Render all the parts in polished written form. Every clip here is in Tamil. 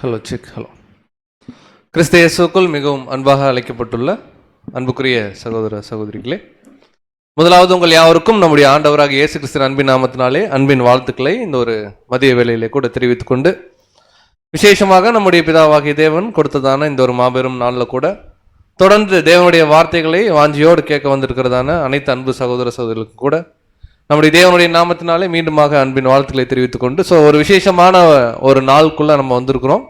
ஹலோ கிறிஸ்து இயேசுவுக்குள் மிகவும் அன்பாக அழைக்கப்பட்டுள்ள அன்புக்குரிய சகோதர சகோதரிகளே, முதலாவது உங்கள் யாவருக்கும் நம்முடைய ஆண்டவராக இயேசு கிறிஸ்து அன்பின் நாமத்தினாலே அன்பின் வாழ்த்துக்களை இந்த ஒரு மதிய வேளையிலே கூட தெரிவித்துக் கொண்டு, விசேஷமாக நம்முடைய பிதாவாகிய தேவன் கொடுத்ததான இந்த ஒரு மாபெரும் நாளில் கூட தொடர்ந்து தேவனுடைய வார்த்தைகளை வாஞ்சியோடு கேட்க வந்திருக்கிறதான அனைத்து அன்பு சகோதர சகோதரிகளுக்கும் கூட நம்முடைய தேவனுடைய நாமத்தினாலே மீண்டுமாக அன்பின் வாழ்த்துக்களை தெரிவித்துக் கொண்டு, ஒரு விசேஷமான ஒரு நாளுக்குள்ள நம்ம வந்திருக்கிறோம்.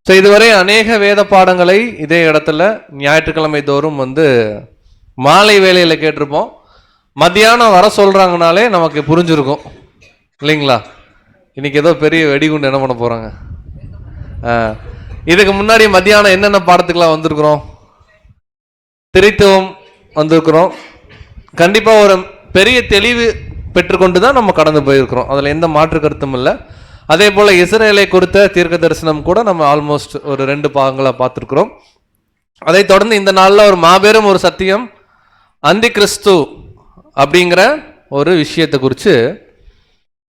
இதுவரை அநேக வேத பாடங்களை இதே இடத்துல ஞாயிற்றுக்கிழமை தோறும் மாலை வேளையில கேட்டிருப்போம். மத்தியானம் வர சொல்றாங்கனாலே நமக்கு புரிஞ்சிருக்கும் இல்லைங்களா? இன்னைக்கு ஏதோ பெரிய வெடிகுண்டு என்ன பண்ண போறாங்க. இதுக்கு முன்னாடி மத்தியானம் என்னென்ன பாடத்துக்கெல்லாம் வந்திருக்கிறோம்? திரித்துவம் வந்திருக்கிறோம். கண்டிப்பா ஒரு பெரிய தெளிவு பெற்றுக்கொண்டு தான் நம்ம கடந்து போயிருக்கிறோம். அதில் எந்த மாற்று கருத்தும் இல்லை. அதே போல் இஸ்ரேலை குறித்த தீர்க்க தரிசனம் கூட நம்ம ஆல்மோஸ்ட் ஒரு 2 பாகங்களை பார்த்துருக்குறோம். அதை தொடர்ந்து இந்த நாளில் ஒரு மாபெரும் ஒரு சத்தியம், அந்தி கிறிஸ்து அப்படிங்கிற ஒரு விஷயத்தை குறித்து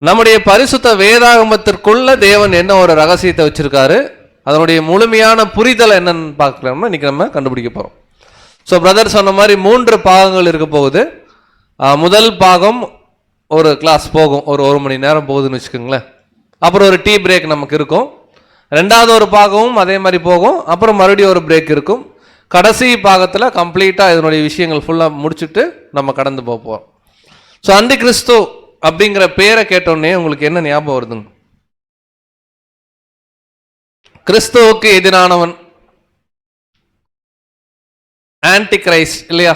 நம்முடைய பரிசுத்த வேதாகமத்திற்குள்ள தேவன் என்ன ஒரு ரகசியத்தை வச்சிருக்காரு, அதனுடைய முழுமையான புரிதல் என்னன்னு பார்க்கலாம்னா இன்னைக்கு நம்ம கண்டுபிடிக்க போகிறோம். பிரதர் சொன்ன மாதிரி 3 பாகங்கள் இருக்க போகுது. முதல் பாகம் ஒரு கிளாஸ் போகும், ஒரு மணி நேரம் போகுதுன்னு வச்சுக்கோங்களேன். அப்புறம் ஒரு டீ பிரேக் நமக்கு இருக்கும். 2வது ஒரு பாகமும் அதே மாதிரி போகும். அப்புறம் மறுபடியும் ஒரு பிரேக் இருக்கும். கடைசி பாகத்தில் கம்ப்ளீட்டாக இதனுடைய விஷயங்கள் ஃபுல்லாக முடிச்சுட்டு நம்ம கடந்து போவோம். அந்தி கிறிஸ்து அப்படிங்கிற பேரை கேட்டோடனே உங்களுக்கு என்ன ஞாபகம் வருதுங்க? கிறிஸ்துவுக்கு எதிரானவன், ஆன்டி கிரைஸ்ட் இல்லையா?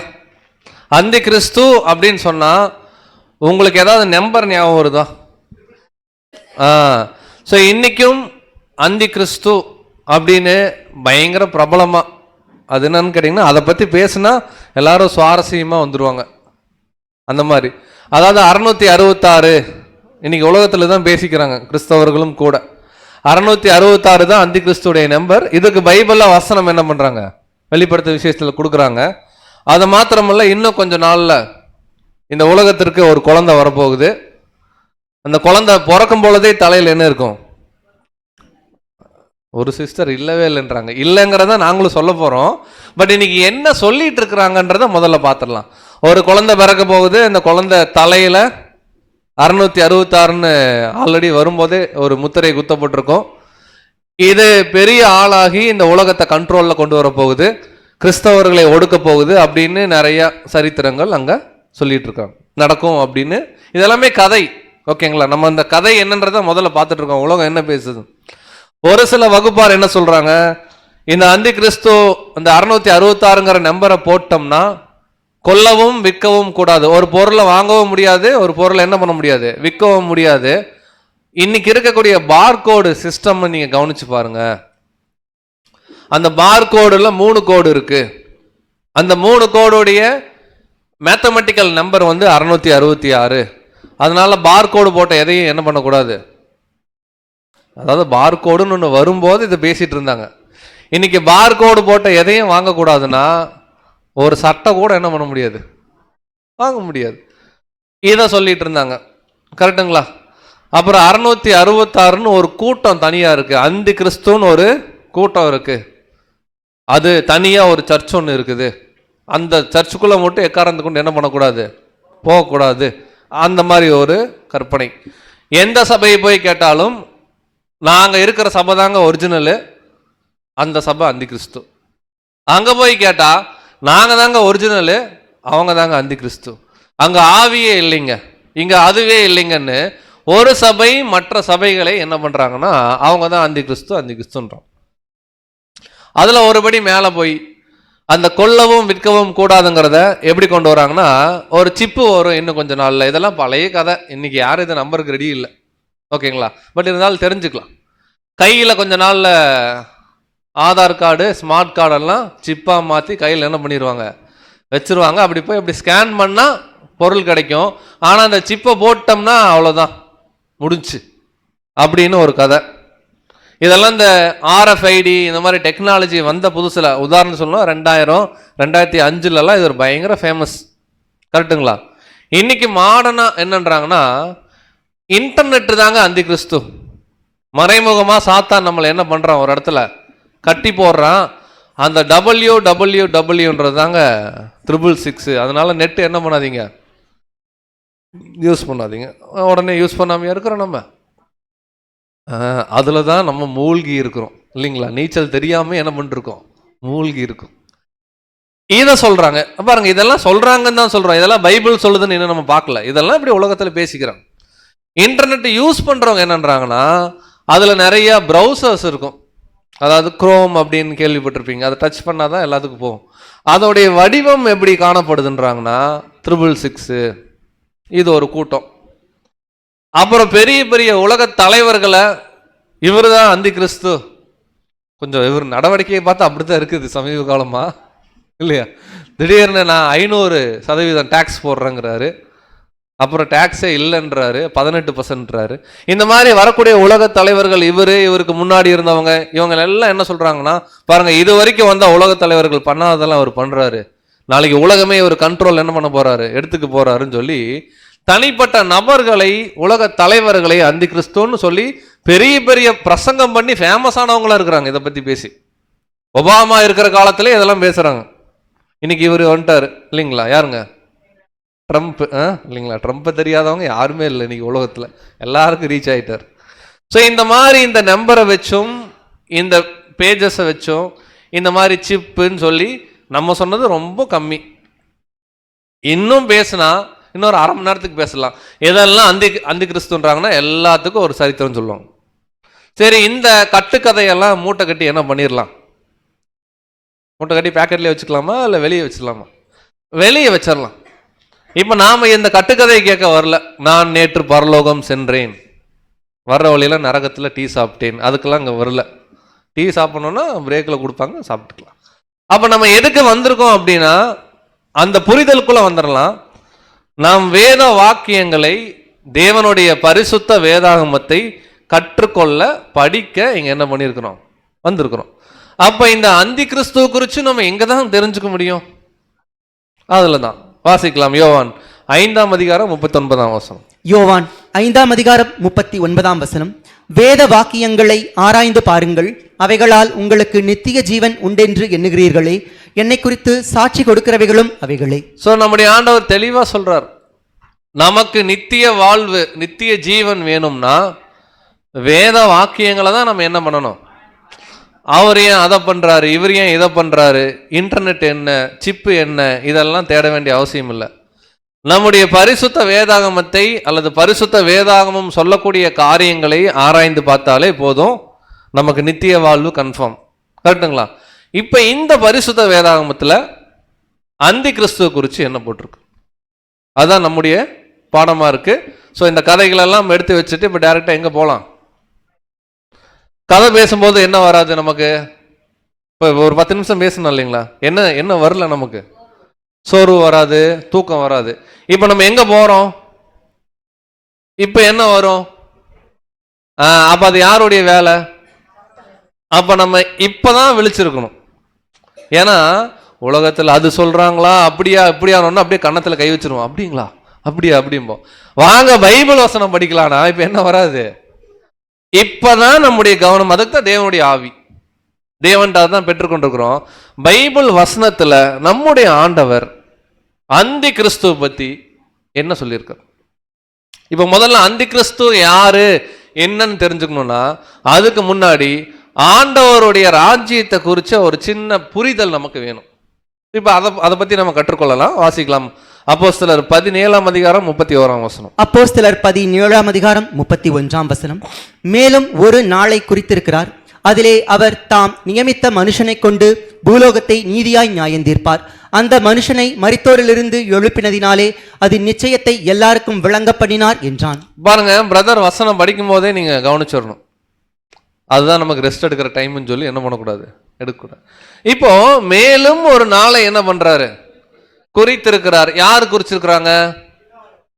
அந்தி கிறிஸ்து அப்படின்னு சொன்னா உங்களுக்கு ஏதாவது நம்பர் ஞாபகம் வருதா? இன்னைக்கும் அந்தி கிறிஸ்து அப்படின்னு பயங்கர பிரபலமா, அது என்னன்னு கேட்டீங்கன்னா அதை பத்தி பேசுனா எல்லாரும் சுவாரஸ்யமா வந்துருவாங்க. அந்த மாதிரி, அதாவது 666 இன்னைக்கு உலகத்துல தான் பேசிக்கிறாங்க, கிறிஸ்தவர்களும் கூட. 666 தான் அந்தி கிறிஸ்துடைய நம்பர். இதுக்கு பைபிள்ல வசனம் என்ன பண்றாங்க, வெளிப்படுத்த விசேஷத்துல கொடுக்குறாங்க. அது மாத்திரமல்ல, இன்னும் கொஞ்ச நாள்ல இந்த உலகத்திற்கு ஒரு குழந்தை வரப்போகுது. அந்த குழந்தை பிறக்கும் பொழுதே தலையில் என்ன இருக்கும்? ஒரு சிஸ்டர் இல்லவே இல்லைன்றாங்க. இல்லைங்கிறத நாங்களும் சொல்ல போறோம். பட் இன்னைக்கு என்ன சொல்லிட்டு இருக்கிறாங்கன்றத முதல்ல பார்த்துடலாம். ஒரு குழந்தை பிறக்க போகுது. இந்த குழந்தை தலையில 666ன்னு ஆல்ரெடி வரும்போதே ஒரு முத்திரை குத்தப்பட்டிருக்கும். இது பெரிய ஆளாகி இந்த உலகத்தை கண்ட்ரோல்ல கொண்டு வர போகுது, கிறிஸ்தவர்களை ஒடுக்க போகுது அப்படின்னு நிறைய சரித்திரங்கள் அங்க சொல்லிட்டு இருக்காங்க, நடக்கும் அப்படின்னு. இதெல்லாமே கதை, ஓகேங்களா? நம்ம அந்த கதை என்னன்றத முதல்ல பார்த்துட்டு இருக்கோம். உலகம் என்ன பேசுது? ஒரு சில வகுப்பார் என்ன சொல்றாங்க, இந்த அந்தி கிறிஸ்து இந்த 666ங்கிற நம்பரை போட்டோம்னா கொல்லவும் விற்கவும் கூடாது. ஒரு பொருளை வாங்கவும் முடியாது, ஒரு பொருளை என்ன பண்ண முடியாது, விற்கவும் முடியாது. இன்னைக்கு இருக்கக்கூடிய பார்கோடு சிஸ்டம் நீங்க கவனிச்சு பாருங்க. அந்த பார்கோடுல 3 கோடு இருக்கு. அந்த 3 கோடுடைய மேத்தமெட்டிக்கல் நம்பர் 666. அதனால பார்கோடு போட்ட எதையும் என்ன பண்ணக்கூடாது, அதாவது பார்கோடுன்னு ஒன்று வரும்போது இதை பேசிட்டு இருந்தாங்க. இன்னைக்கு பார்கோடு போட்ட எதையும் வாங்கக்கூடாதுன்னா ஒரு சட்டை கூட என்ன பண்ண முடியாது, வாங்க முடியாது. இதை சொல்லிட்டு இருந்தாங்க, கரெக்டுங்களா? அப்புறம் 666ன்னு ஒரு கூட்டம் தனியா இருக்கு. அந்தி கிறிஸ்துன்னு ஒரு கூட்டம் இருக்கு. அது தனியா ஒரு சர்ச் ஒன்று இருக்குது. அந்த சர்ச்சுக்குள்ள மட்டும் எக்காரந்து கொண்டு என்ன பண்ணக்கூடாது, போகக்கூடாது. அந்த மாதிரி ஒரு கற்பனை. எந்த சபையை போய் கேட்டாலும் நாங்க இருக்கிற சபை தாங்க ஒரிஜினலு, அந்த சபை அந்தி கிறிஸ்து. அங்க போய் கேட்டா நாங்க தாங்க ஒரிஜினலு, அவங்க தாங்க அந்தி கிறிஸ்து. அங்க ஆவியே இல்லைங்க, இங்க அதுவே இல்லைங்கன்னு ஒரு சபை மற்ற சபைகளை என்ன பண்றாங்கன்னா அவங்க தான் அந்தி கிறிஸ்துன்றோம். அதுல ஒருபடி மேல போய் அந்த கொல்லவும் விற்கவும் கூடாதுங்கிறத எப்படி கொண்டு வராங்கன்னா, ஒரு சிப்பு வரும் இன்னும் கொஞ்ச நாள்ல. இதெல்லாம் பழைய கதை, இன்னைக்கு யாரும் இதை நம்பருக்கு ரெடி இல்லை, ஓகேங்களா? பட் இருந்தாலும் தெரிஞ்சுக்கலாம். கையில கொஞ்ச நாள்ல ஆதார் கார்டு, ஸ்மார்ட் கார்டெல்லாம் சிப்பா மாத்தி கையில் என்ன பண்ணிடுவாங்க, வச்சிருவாங்க. அப்படி போய் அப்படி ஸ்கேன் பண்ணா பொருள் கிடைக்கும். ஆனா அந்த சிப்பை போட்டோம்னா அவ்வளவுதான், முடிஞ்சு அப்படின்னு ஒரு கதை. இதெல்லாம் இந்த RFID இந்த மாதிரி டெக்னாலஜி வந்த புதுசில், உதாரணம் சொல்லணும் 2000 2005லலாம் இது ஒரு பயங்கர ஃபேமஸ், கரெக்டுங்களா? இன்னைக்கு மாடர்னா என்னன்றாங்கன்னா இன்டர்நெட் தாங்க அந்தி கிறிஸ்து. மறைமுகமா சாத்தான் நம்மளை என்ன பண்றான், ஒரு இடத்துல கட்டி போடுறான். அந்த WWWன்றது தாங்க 666. அதனால நெட் என்ன பண்ணாதீங்க, யூஸ் பண்ணாதீங்க. உடனே யூஸ் பண்ணாமையா இருக்கிறோம் நம்ம. அதில் தான் நம்ம மூழ்கி இருக்கிறோம் இல்லைங்களா? நீச்சல் தெரியாமல் என்ன பண்ணிருக்கோம், மூழ்கி இருக்கும். இதை சொல்கிறாங்க பாருங்க, இதெல்லாம் சொல்கிறாங்கன்னு தான் சொல்கிறோம். இதெல்லாம் பைபிள் சொல்லுதுன்னு இன்னும் நம்ம பார்க்கல. இதெல்லாம் இப்படி உலகத்தில் பேசிக்கிறோம். இன்டர்நெட் யூஸ் பண்ணுறவங்க என்னன்றாங்கன்னா, அதில் நிறைய ப்ரௌசர்ஸ் இருக்கும். அதாவது குரோம் அப்படின்னு கேள்விப்பட்டிருப்பீங்க. அதை டச் பண்ணால் தான் எல்லாத்துக்கும் போகும். அதோடைய வடிவம் எப்படி காணப்படுதுன்றாங்கன்னா 666. இது ஒரு கூட்டம். அப்புறம் பெரிய பெரிய உலக தலைவர்களை இவர் தான் அந்தி கிறிஸ்து, கொஞ்சம் இவர் நடவடிக்கையை பார்த்தா அப்படித்தான் இருக்குது சமீப காலமா இல்லையா? திடீர்னு நான் 500% டேக்ஸ் போடுறேங்கிறாரு, அப்புறம் டேக்ஸே இல்லைன்றாரு, 18%ன்றாரு. இந்த மாதிரி வரக்கூடிய உலக தலைவர்கள், இவருக்கு முன்னாடி இருந்தவங்க, இவங்க எல்லாம் என்ன சொல்றாங்கன்னா, பாருங்க இது வரைக்கும் வந்த உலக தலைவர்கள் பண்ணாததெல்லாம் அவர் பண்றாரு, நாளைக்கு உலகமே இவர் கண்ட்ரோல் என்ன பண்ண போறாரு, எடுத்துக்க போறாருன்னு சொல்லி தனிப்பட்ட நபர்களை, உலக தலைவர்களை அந்தி கிறிஸ்துன்னு சொல்லி பெரிய பெரிய பிரசங்கம் பண்ணி ஃபேமஸ் ஆனவங்களா இருக்கிறாங்க. இதை பத்தி பேசி ஒபாமா இருக்கிற காலத்திலே இதெல்லாம் பேசுறாங்க. இன்னைக்கு இவர் வந்துட்டாரு இல்லைங்களா? யாருங்க? ட்ரம்ப் இல்லைங்களா? ட்ரம்ப்பை தெரியாதவங்க யாருமே இல்லை இன்னைக்கு உலகத்தில், எல்லாருக்கும் ரீச் ஆகிட்டார். ஸோ இந்த மாதிரி இந்த நம்பரை வச்சும் இந்த பேஜஸை வச்சும் இந்த மாதிரி சிப்புன்னு சொல்லி நம்ம சொன்னது ரொம்ப கம்மி. இன்னும் பேசுனா இன்னொரு அரை மணி நேரத்துக்கு பேசலாம். எதெல்லாம் அந்தி கிறிஸ்துன்றாங்கன்னா எல்லாத்துக்கும் ஒரு சரித்திரம் சொல்லுவாங்க. சரி, இந்த கட்டுக்கதையெல்லாம் மூட்டை கட்டி என்ன பண்ணிடலாம்? மூட்டை கட்டி பேக்கெட்லேயே வச்சுக்கலாமா இல்லை வெளியே வச்சுக்கலாமா? வெளியே வச்சிடலாம். இப்போ நாம் இந்த கட்டுக்கதையை கேட்க வரல. நான் நேற்று பரலோகம் சென்றேன், வர்ற வழியில் நரகத்தில் டீ சாப்பிட்டேன், அதுக்கெல்லாம் இங்கே வரல. டீ சாப்பிடணுன்னா பிரேக்கில் கொடுப்பாங்க, சாப்பிட்டுக்கலாம். அப்போ நம்ம எதுக்கு வந்திருக்கோம் அப்படின்னா அந்த புரிதலுக்குள்ளே வந்துடலாம். நாம் வேத வாக்கியங்களை, தேவனுடைய பரிசுத்த வேதாகமத்தை கற்றுக்கொள்ள, படிக்க இங்கே என்ன பண்ணியிருக்கிறோம், வந்திருக்கிறோம். அப்போ இந்த அந்தி கிறிஸ்துவ குறித்து நம்ம எங்கே தான் தெரிஞ்சுக்க முடியும்? அதில் தான் வாசிக்கலாம். யோவான் 5:39. யோவான் 5:39. வேத வாக்கியங்களை ஆராய்ந்து பாருங்கள், அவைகளால் உங்களுக்கு நித்திய ஜீவன் உண்டென்று எண்ணுகிறீர்களே, என்னை குறித்து சாட்சி கொடுக்கிறவைகளும் அவைகளே. ஸோ நம்முடைய ஆண்டவர் தெளிவாக சொல்றார், நமக்கு நித்திய வாழ்வு, நித்திய ஜீவன் வேணும்னா வேத வாக்கியங்களை தான் நம்ம என்ன பண்ணணும். அவர் ஏன் அதை பண்றாரு, இவர் ஏன் இதை பண்றாரு, இன்டர்நெட் என்ன, சிப்பு என்ன, இதெல்லாம் தேட வேண்டிய அவசியம் இல்லை. நம்முடைய பரிசுத்த வேதாகமத்தை அல்லது பரிசுத்த வேதாகமம் சொல்லக்கூடிய காரியங்களை ஆராய்ந்து பார்த்தாலே போதும், நமக்கு நித்திய வாழ்வு கன்ஃபார்ம். கரெக்டுங்களா? இப்போ இந்த பரிசுத்த வேதாகமத்தில் அந்தி கிறிஸ்துவ குறித்து என்ன போட்டிருக்கு, அதுதான் நம்முடைய பாடமாக இருக்கு. ஸோ இந்த கதைகளெல்லாம் எடுத்து வச்சுட்டு இப்போ டைரெக்டாக எங்கே போகலாம்? கதை பேசும்போது என்ன வராது நமக்கு? இப்போ ஒரு 10 நிமிஷம் பேசணும் இல்லைங்களா? என்ன வரல நமக்கு? சோர்வு வராது, தூக்கம் வராது. இப்போ நம்ம எங்கே போகிறோம்? இப்போ என்ன வரும்? அப்போ அது யாருடைய வேலை? அப்போ நம்ம இப்போதான் விழிச்சிருக்கணும். ஏன்னா உலகத்தில் அது சொல்கிறாங்களா, அப்படியா இப்படியானோன்னா அப்படியே கன்னத்தில் கை வச்சிருவோம். அப்படிங்களா, அப்படியா அப்படிம்போம். வாங்க பைபிள் வசனம் படிக்கலானா இப்போ என்ன வராது? இப்போதான் நம்முடைய கவனம், அதுக்கு தான் தேவனுடைய ஆவி, தேவன்டா தான் பெற்றுக்கொண்டிருக்கிறோம். பைபிள் வசனத்தில் நம்முடைய ஆண்டவர் அந்தி கிறிஸ்துவ பற்றி என்ன சொல்லியிருக்கார்? இப்போ முதல்ல அந்தி கிறிஸ்து யாரு என்னன்னு தெரிஞ்சுக்கணும்னா அதுக்கு முன்னாடி ஆண்டவருடைய ராஜ்யத்தை குறித்த ஒரு சின்ன புரிதல் நமக்கு வேணும். இப்போ அதை பற்றி நம்ம கற்றுக்கொள்ளலாம். வாசிக்கலாம். அப்போஸ்தலர் 17:31. அப்போஸ்தலர் 17:31. மேலும் ஒரு நாளை குறித்திருக்கிறார், அதிலே அவர் தாம் நியமித்த மனுஷனை கொண்டு பூலோகத்தை நீதியாய் நியாயந்தீர்ப்பார். அந்த மனுஷனை மரித்தோரிலிருந்து எழுப்பினதினாலே அது நிச்சயத்தை எல்லாருக்கும் விளங்க பண்ணினார் என்றான். பாருங்க பிரதர், வசனம் படிக்கும் போதே நீங்க கவனிச்சிடணும். அதுதான் நமக்கு ரெஸ்ட் எடுக்கிற டைம்னு சொல்லி என்ன பண்ணக்கூடாது, எடுக்கக்கூடாது. இப்போ மேலும் ஒரு நாளை என்ன பண்றாரு, குறித்திருக்கிறார். யார் குறிச்சிருக்கிறாங்க?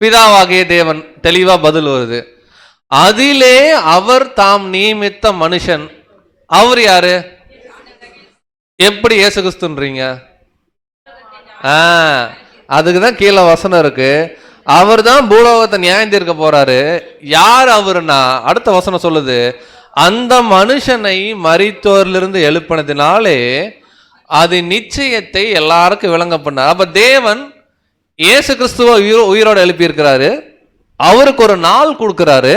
பிதாவாகிய தேவன். தெளிவா பதில் வருது. அதிலே அவர் தாம் நியமித்த மனுஷன். அவர் யாரு? எப்படி இயேசு கிறிஸ்துன்றீங்க? அதுக்குதான் கீழே வசனம் இருக்கு. அவர் தான் பூலோகத்தை நியாயம் தீர்க்க போறாரு. யார் அவருன்னா அடுத்த வசனம் சொல்லுது, அந்த மனுஷனை மரித்தோரிலிருந்து எழுப்பினதினாலே அது நிச்சயத்தை எல்லாருக்கும் விளங்க பண்ணார். அப்ப தேவன் இயேசு கிறிஸ்துவ உயிரோடு எழுப்பி இருக்கிறாரு, அவருக்கு ஒரு நாள் கொடுக்கிறாரு.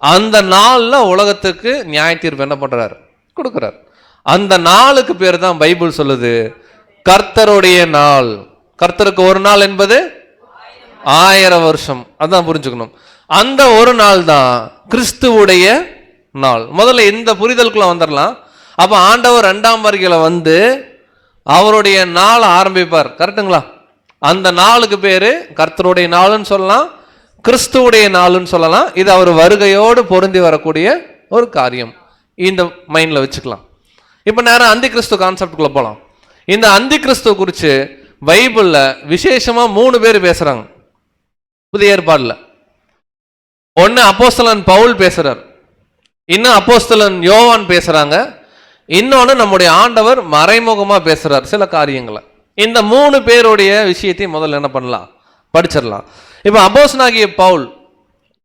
அந்த நாள்ல உலகத்துக்கு நியாய தீர்ப்பு என்ன பண்றாரு? கொடுக்கிறார். அந்த நாளுக்கு பேர் தான் பைபிள் சொல்லுது கர்த்தருடைய நாள். கர்த்தருக்கு ஒரு நாள் என்பது 1000 வருஷம். அதான் புரிஞ்சுக்கணும். அந்த ஒரு நாள் தான் கிறிஸ்துவுடைய நாள். முதல்ல இந்த புரிதலுக்குள்ள வந்துடலாம். அப்ப ஆண்டவர் 2ஆம் வருகையில வந்து அவருடைய நாளை ஆரம்பிப்பார். கரெக்டுங்களா? அந்த நாளுக்கு பேரு கர்த்தருடைய நாள்னு சொல்லலாம், கிறிஸ்துவுடைய நாள்னு சொல்லலாம். இது அவர் வருகையோடு பொருந்தி வரக்கூடிய ஒரு காரியம். இந்த மைண்ட்ல வச்சுக்கலாம். இப்ப நேரம் அந்தி கிறிஸ்து கான்செப்டுக்குள்ள போலாம். இந்த அந்தி கிறிஸ்துவ குறித்து பைபிள்ல விசேஷமா 3 பேர் பேசுறாங்க புதிய ஏற்பாடுல. ஒன்னு அப்போஸ்தலன் பவுல் பேசுறார், இன்னும் அப்போஸ்தலன் யோவான் பேசுறாங்க, இன்னொன்னு நம்முடைய ஆண்டவர் மறைமுகமா பேசுறார் சில காரியங்களை. இந்த 3 பேருடைய விஷயத்தை முதல்ல என்ன பண்ணலாம்? படிச்சிடலாம். இப்ப அப்போஸ்தலனாகிய பவுல்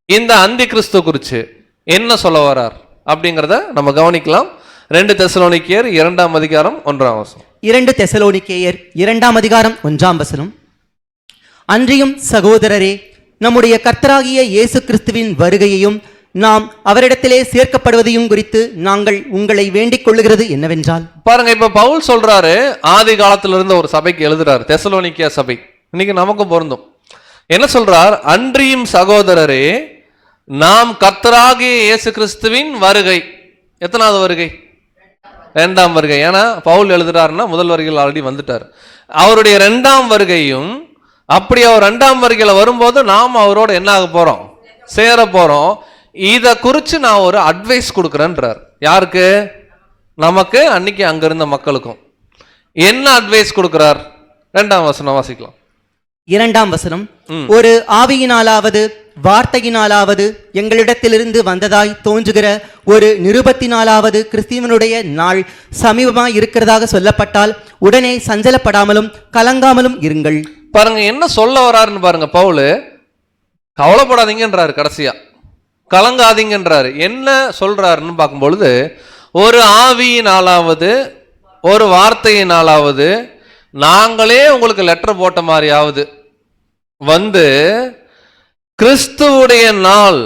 இந்த அந்தி கிறிஸ்து குறித்து என்ன சொல்ல வரார் அப்படிங்கிறத நம்ம கவனிக்கலாம். 2 தெசலோனிக்கேயர் 2ஆம் அதிகாரம் 1ஆம் வசனம். 2 தெசலோனிக்கேயர் 2ஆம் அதிகாரம் 1ஆம் வசனம். அன்றியும் சகோதரரே, நம்முடைய கர்த்தராகிய இயேசு கிறிஸ்துவின் வருகையையும் நாம் அவரிடத்திலே சேர்க்கப்படுவதையும் குறித்து நாங்கள் உங்களை வேண்டிக் கொள்ளுகிறது என்னவென்றால். பாருங்க, இப்ப பவுல் சொல்றாரு, ஆதி காலத்துல இருந்த ஒரு சபைக்கு எழுதுறாரு, தெசலோனிக்கே சபை. இன்னைக்கு நமக்கும் பொருந்தும். என்ன சொல்றார்? அன்றியும் சகோதரரே, நாம் கர்த்தராகிய இயேசு கிறிஸ்துவின் வருகை. எத்தனாவது வருகை? 2ஆம் வருகை. ஏன்னா பவுல் எழுதுறாருன்னா முதல் வருகையில் ஆல்ரெடி வந்துட்டார். அவருடைய 2ஆம் வருகையும், அப்படி அவர் 2ஆம் வருகையில வரும்போது நாம் அவரோட என்ன ஆக போறோம்? சேர போறோம். இத குறித்து நான் ஒரு அட்வைஸ் கொடுக்குறேன்றார். யாருக்கு? நமக்கு, அன்னைக்கு அங்க இருந்த மக்களுக்கும். என்ன அட்வைஸ் கொடுக்கிறார்? 2ஆம் வசனம் வாசிக்கலாம். 2ஆம் வசனம். ஒரு ஆவியினாலாவது வார்த்தையினாலாவது எங்களிடத்திலிருந்து வந்ததாய் தோன்றுகிற ஒரு நிருபத்தினாலாவது கிறிஸ்துவனுடைய நாள் சமீபமாய் இருக்கிறதாக சொல்லப்பட்டால் உடனே சஞ்சலப்படாமலும் கலங்காமலும் இருங்கள். பாருங்க என்ன சொல்ல வராருன்னு பாருங்க. பவுல் கவலைப்படாதீங்கன்றாரு, கடைசியா கலங்காதீங்கன்றாரு. என்ன சொல்றாருன்னு பார்க்கும்பொழுது, ஒரு ஆவியினாலாவது ஒரு வார்த்தையினாலாவது நாங்களே உங்களுக்கு லெட்டர் போட்ட மாதிரியாவது வந்து கிறிஸ்துவுடைய நாள்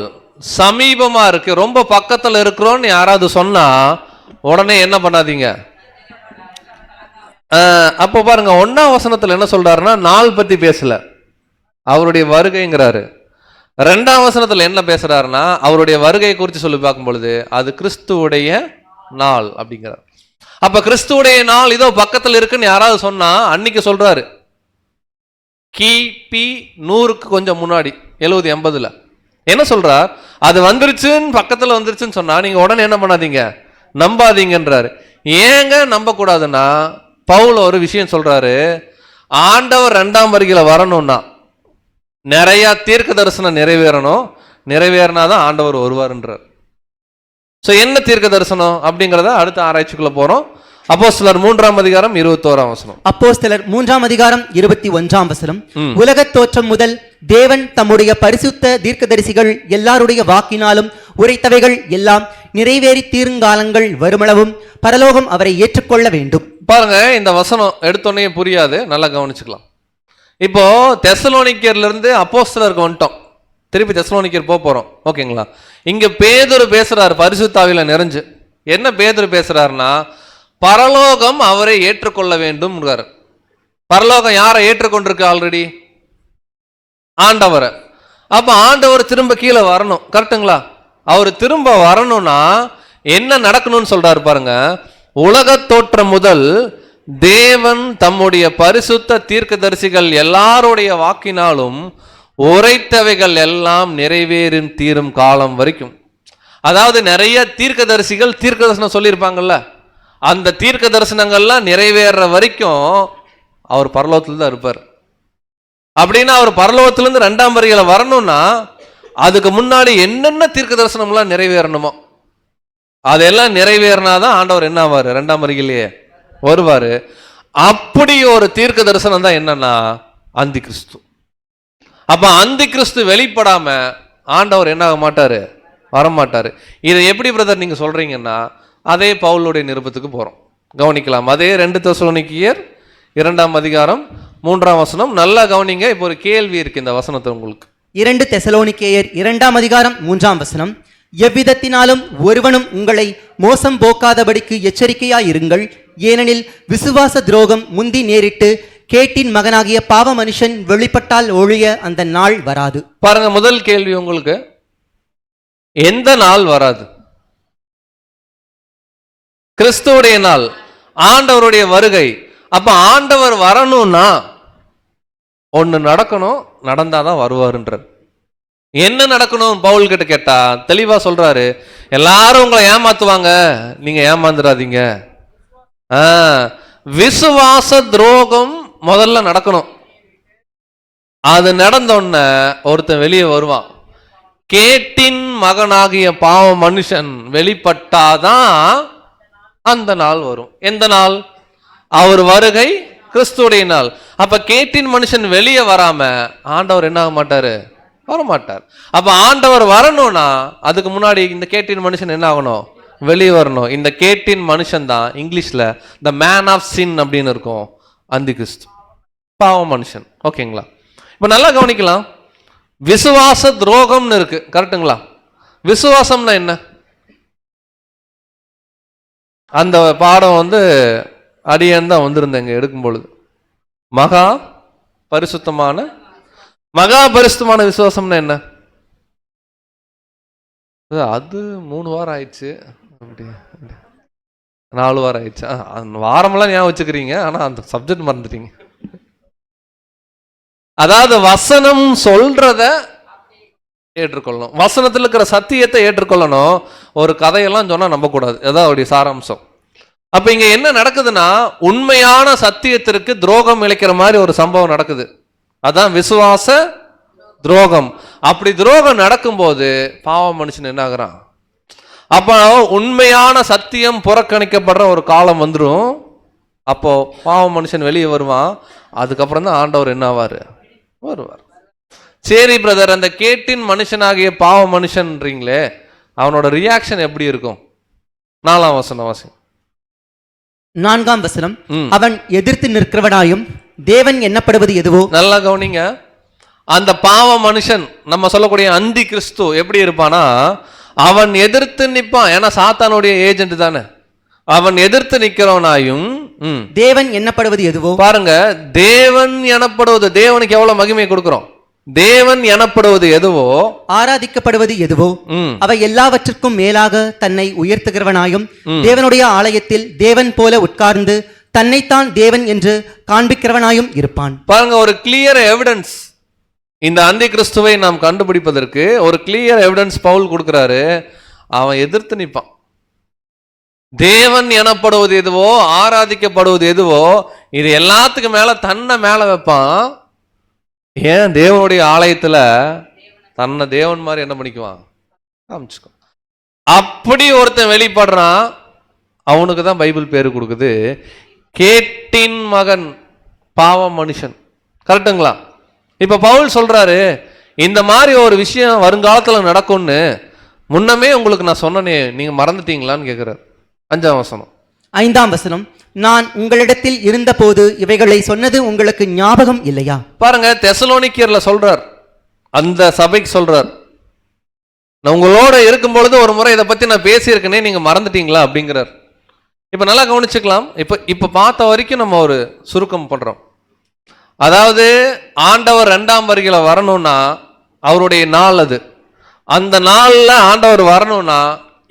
சமீபமா இருக்கு, ரொம்ப பக்கத்துல இருக்கிறோன்னு யாராவது சொன்னா உடனே என்ன பண்ணாதீங்க. அப்போ பாருங்க 1ஆம் வசனத்துல என்ன சொல்றாருன்னா நாள் பத்தி பேசல, அவருடைய வருகைங்கிறாரு. 2ஆம் வசனத்துல என்ன பேசுறாருன்னா அவருடைய வருகையை குறித்து சொல்லி பார்க்கும் பொழுது அது கிறிஸ்துவுடைய நாள் அப்படிங்கிறார். அப்ப கிறிஸ்துவுடைய நாள் இதோ பக்கத்துல இருக்குன்னு யாராவது சொன்னா அன்னைக்கு சொல்றாரு, கிபி 100க்கு கொஞ்சம் முன்னாடி 70-80ல என்ன சொல்றார்? அது வந்துருச்சுன்னு பக்கத்துல வந்துருச்சுன்னு சொன்னா நீங்க உடனே என்ன பண்ணாதீங்க, நம்பாதீங்கன்றாரு. ஏங்க நம்ப கூடாதுன்னா பவுல் ஒரு விஷயம் சொல்றாரு, ஆண்டவர் 2ஆம் வருகையில வரணும்னா நிறைய தீர்க்க தரிசனம் நிறைவேறணும், நிறைவேறினாதான் ஆண்டவர் வருவார்ன்றார். சோ என்ன தீர்க்க தரிசனம் அப்படிங்கிறத அடுத்த ஆராய்ச்சிக்குள்ள போறோம். அப்போஸ்தலர் 3ஆம் அதிகாரம் 21ஆம் வசனம். அப்போஸ்தலர் 3ஆம் அதிகாரம் 21ஆம் வசனம். உலகத் தோற்றம் முதல் தேவன் தம்முடைய பரிசுத்த தீர்க்கதரிசிகள் எல்லாருடைய வாக்கினாலும் உரைத்தவைகள் எல்லாம் நிறைவேறி தீருங்காலங்கள் வருமளவும் பரலோகம் அவரை ஏற்றுக்கொள்ள வேண்டும். பாருங்க, இந்த வசனம் எடுத்தோன்னே புரியாது, நல்லா கவனிச்சுக்கலாம். இப்போ தெசலோனிக்கேர்ல இருந்து அப்போஸ்தலருக்கு வந்துட்டோம், திருப்பி தெசலோனிக்கேர் போறோம். ஓகேங்களா? இங்க பேதுரு பேசுறாரு பரிசுத்த ஆவியில நிறைஞ்சு. என்ன பேதுரு பேசுறாருன்னா பரலோகம் அவரை ஏற்றுக்கொள்ள வேண்டும். பரலோகம் யாரை ஏற்றுக்கொண்டிருக்கு? ஆல்ரெடி ஆண்டவரை. அப்ப ஆண்டவர் திரும்ப கீழே வரணும். கரெக்டுங்களா? அவர் திரும்ப வரணும்னா என்ன நடக்கணும்னு சொல்றாரு பாருங்க. உலக தோற்றம் முதல் தேவன் தம்முடைய பரிசுத்த தீர்க்கதரிசிகள் எல்லாருடைய வாக்கினாலும் உரைத்தவைகள் எல்லாம் நிறைவேறும் தீரும் காலம் வரைக்கும். அதாவது நிறைய தீர்க்கதரிசிகள் தீர்க்க தரிசனம் சொல்லியிருப்பாங்கல்ல, அந்த தீர்க்க தரிசனங்கள்லாம் நிறைவேற வரைக்கும் அவர் பரலோகத்துல தான் இருப்பார். அப்படின்னா அவர் பரலோகத்திலிருந்து 2ஆம் வருகையில வரணும்னா அதுக்கு முன்னாடி என்னென்ன தீர்க்க தரிசனம்லாம் நிறைவேறணுமோ அதெல்லாம் நிறைவேறினாதான் ஆண்டவர் என்ன ஆவாரு? 2ஆம் வருகையிலேயே வருவாரு. அப்படி ஒரு தீர்க்க தரிசனம் தான் என்னன்னா அந்தி கிறிஸ்து. அப்ப அந்தி கிறிஸ்து வெளிப்படாம ஆண்டவர் என்ன ஆக மாட்டாரு? வரமாட்டாரு. இதை எப்படி பிரதர் நீங்க சொல்றீங்கன்னா, அதே பவுலுடைய நிருபத்துக்கு போறோம், கவனிக்கலாம். அதே 2 தெசலோனிக்கேயர் 2ஆம் அதிகாரம் 3ஆம் வசனம். நல்லா கவனிங்க. இப்போ ஒரு கேள்வி இருக்கு இந்த வசனத்தை உங்களுக்கு. 2 தெசலோனிக்கேயர் 2ஆம் அதிகாரம் 3ஆம் வசனம். எவ்விதத்தினாலும் ஒருவனும் உங்களை மோசம் போக்காதபடிக்கு எச்சரிக்கையாயிருங்கள். ஏனெனில் விசுவாச துரோகம் முந்தி நேரிட்டு கேட்டின் மகனாகிய பாவ மனுஷன் வெளிப்பட்டால் ஒழிய அந்த நாள் வராது. பாருங்க, முதல் கேள்வி உங்களுக்கு, எந்த நாள் வராது? கிறிஸ்துவுடைய நாள், ஆண்டவருடைய வருகை. அப்ப ஆண்டவர் வரணும்னா ஒண்ணு நடக்கணும், நடந்தாதான் வருவாருன்றார். என்ன நடக்கணும் பவுல் கிட்ட கேட்டா தெளிவா சொல்றாரு, எல்லாரும் உங்களை ஏமாத்துவாங்க, நீங்க ஏமாந்துடாதீங்க. விசுவாச துரோகம் முதல்ல நடக்கணும். அது நடந்தோன்ன ஒருத்தன் வெளியே வருவான். கேட்டின் மகனாகிய பாவ மனுஷன் வெளிப்பட்டாதான் அந்த நாள் வரும். எந்த நாள்? அவர் வருகை, கிறிஸ்துடைய நாள். அப்ப கேட்டின் மனுஷன் வெளியே வராம ஆண்டவர் என்ன ஆக மாட்டாரு? வரமாட்டார். அப்ப ஆண்டவர் வரணும்னா அதுக்கு முன்னாடி இந்த கேட்டின் மனுஷன் என்ன ஆகணும்? வெளியே வரணும். இந்த கேட்டின் மனுஷன் தான் இங்கிலீஷ்ல த மேன் ஆஃப் சின் அப்படின்னு இருக்கும், அந்தி கிறிஸ்து, பாவ மனுஷன். ஓகேங்களா? இப்ப நல்லா கவனிக்கலாம். விசுவாச துரோகம்னு இருக்கு, கரெக்டுங்களா? விசுவாசம்னா என்ன? அந்த பாடம் அடியேன் தான் வந்திருந்தேங்க எடுக்கும் பொழுது. மகா பரிசுத்தமான விசுவாசம்னா என்ன? அது 3 வாரம் ஆயிடுச்சு, அப்படி 4 வாரம் ஆயிடுச்சு. வாரமெல்லாம் ஞாபகம் வச்சுக்கிறீங்க, ஆனா அந்த சப்ஜெக்ட் மறந்துட்டீங்க. அதாவது வசனம் சொல்றத ஏற்றுக்கொள்ளணும், வசனத்தில் இருக்கிற சத்தியத்தை ஏற்றுக்கொள்ளணும். ஒரு கதையெல்லாம் சொன்னா நம்பக்கூடாது, அதான் அவருடைய சாராம்சம். அப்ப இங்க என்ன நடக்குதுன்னா, உண்மையான சத்தியத்திற்கு துரோகம் இழைக்கிற மாதிரி ஒரு சம்பவம் நடக்குது. அதான் விசுவாச துரோகம். அப்படி துரோகம் நடக்கும்போது பாவ மனுஷன் என்ன ஆகுறான்? அப்ப உண்மையான சத்தியம் புறக்கணிக்கப்படுற ஒரு காலம் வந்துடும். அப்போ பாவ மனுஷன் வெளியே வருவான். அதுக்கப்புறம் தான் ஆண்டவர் என்ன ஆவாரு? வருவார். சரி பிரதர், அந்த கேட்டின் மனுஷனாகிய பாவ மனுஷன்றீங்களே, அவனோட ரியாக்ஷன் எப்படி இருக்கும்? 4ஆம் வசனம் வாசி. 4ஆம் வசனம். அவன் எதிர்த்து நிற்கிறவனாயும் தேவன் எண்ணப்படுவது எதுவோ. நல்லா கவனிங்க. அந்த பாவ மனுஷன், நம்ம சொல்லக்கூடிய அந்தி கிறிஸ்து எப்படி இருப்பானா, அவன் எதிர்த்து நிற்பான். ஏன்னா சாத்தானுடைய ஏஜென்ட் தானே. அவன் எதிர்த்து நிற்கிறவனாயும் தேவன் எண்ணப்படுவது எதுவோ. பாருங்க, தேவன் எனப்படுவது, தேவனுக்கு எவ்வளவு மகிமை கொடுக்கிறோம். தேவன் எனப்படுவது எதுவோ, ஆராதிக்கப்படுவது எதுவோ, அவை எல்லாவற்றிற்கும் மேலாக தன்னை உயர்த்துகிறவனாயும் தேவனுடைய ஆலயத்தில் தேவன் போல உட்கார்ந்து தன்னைத்தான் தேவன் என்று காண்பிக்கிறவனாயும் இருப்பான். பாருங்க, ஒரு கிளியர் எவிடன்ஸ். இந்த அந்தி கிறிஸ்துவை நாம் கண்டுபிடிப்பதற்கு ஒரு கிளியர் எவிடன்ஸ் பவுல் கொடுக்கிறாரு. அவன் எதிர்த்து நிற்பான். தேவன் எனப்படுவது எதுவோ, ஆராதிக்கப்படுவது எதுவோ, இது எல்லாத்துக்கும் மேல தன்னை மேல வைப்பான். ஏன்? தேவனுடைய ஆலயத்துல தன்னை தேவன் மாதிரி என்ன பண்ணிக்குவான்? காமிச்சுக்கோ. அப்படி ஒருத்தன் வெளிப்படுறான், அவனுக்கு தான் பைபிள் பேரு கொடுக்குது கேட்டின் மகன் பாவ மனுஷன். கரெக்டுங்களா? இப்ப பவுல் சொல்றாரு, இந்த மாதிரி ஒரு விஷயம் வருங்காலத்துல நடக்கும்னு முன்னமே உங்களுக்கு நான் சொன்னனே, நீங்க மறந்துட்டீங்களான்னு கேட்கிறார். 5ஆம் வசனம். 5ஆம் வசனம். நான் உங்களிடத்தில் இருந்த போது இவைகளை சொன்னது உங்களுக்கு ஞாபகம் இல்லையா? பாருங்க, தெசலோனிக்கேயர்ல சொல்றார், அந்த சபைக்கு சொல்றார், நான் உங்களோட இருக்கும் பொழுது ஒரு முறை இதை பத்தி நான் பேசியிருக்கேனே, நீங்க மறந்துட்டீங்களா அப்படிங்கிறார். இப்ப நல்லா கவனிச்சுக்கலாம். இப்ப பார்த்த வரைக்கும் நம்ம ஒரு சுருக்கம் பண்றோம். அதாவது ஆண்டவர் 2ஆம் வருகையில வரணும்னா அவருடைய நாள் அது. அந்த நாள்ல ஆண்டவர் வரணும்னா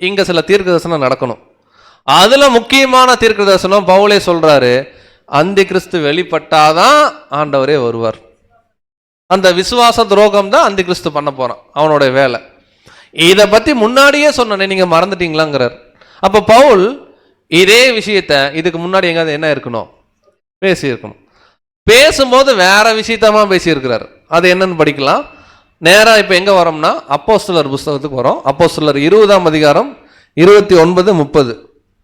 இங்க சில தீர்க்க தரிசனம் நடக்கணும். அதுல முக்கியமான தீர்க்க தரிசனம் பவுலே சொல்றாரு, அந்தி கிறிஸ்து வெளிப்பட்டாதான் ஆண்டவரே வருவார். அந்த விசுவாச துரோகம் தான் அந்தி கிறிஸ்து பண்ண போறான், அவனோட வேலை. இதை பத்தி முன்னாடியே சொன்னேன், நீங்க மறந்துட்டீங்களாங்கிறார். அப்ப பவுல் இதே விஷயத்த இதுக்கு முன்னாடி எங்காவது என்ன இருக்கணும்? பேசி இருக்கணும். பேசும்போது வேற விஷயத்தமா பேசி இருக்கிறார். அது என்னன்னு படிக்கலாம். நேரா இப்ப எங்க வரோம்னா அப்போஸ்தலர் புஸ்தகத்துக்கு வரோம். அப்போஸ்தலர் 20ஆம் அதிகாரம் 29, 30.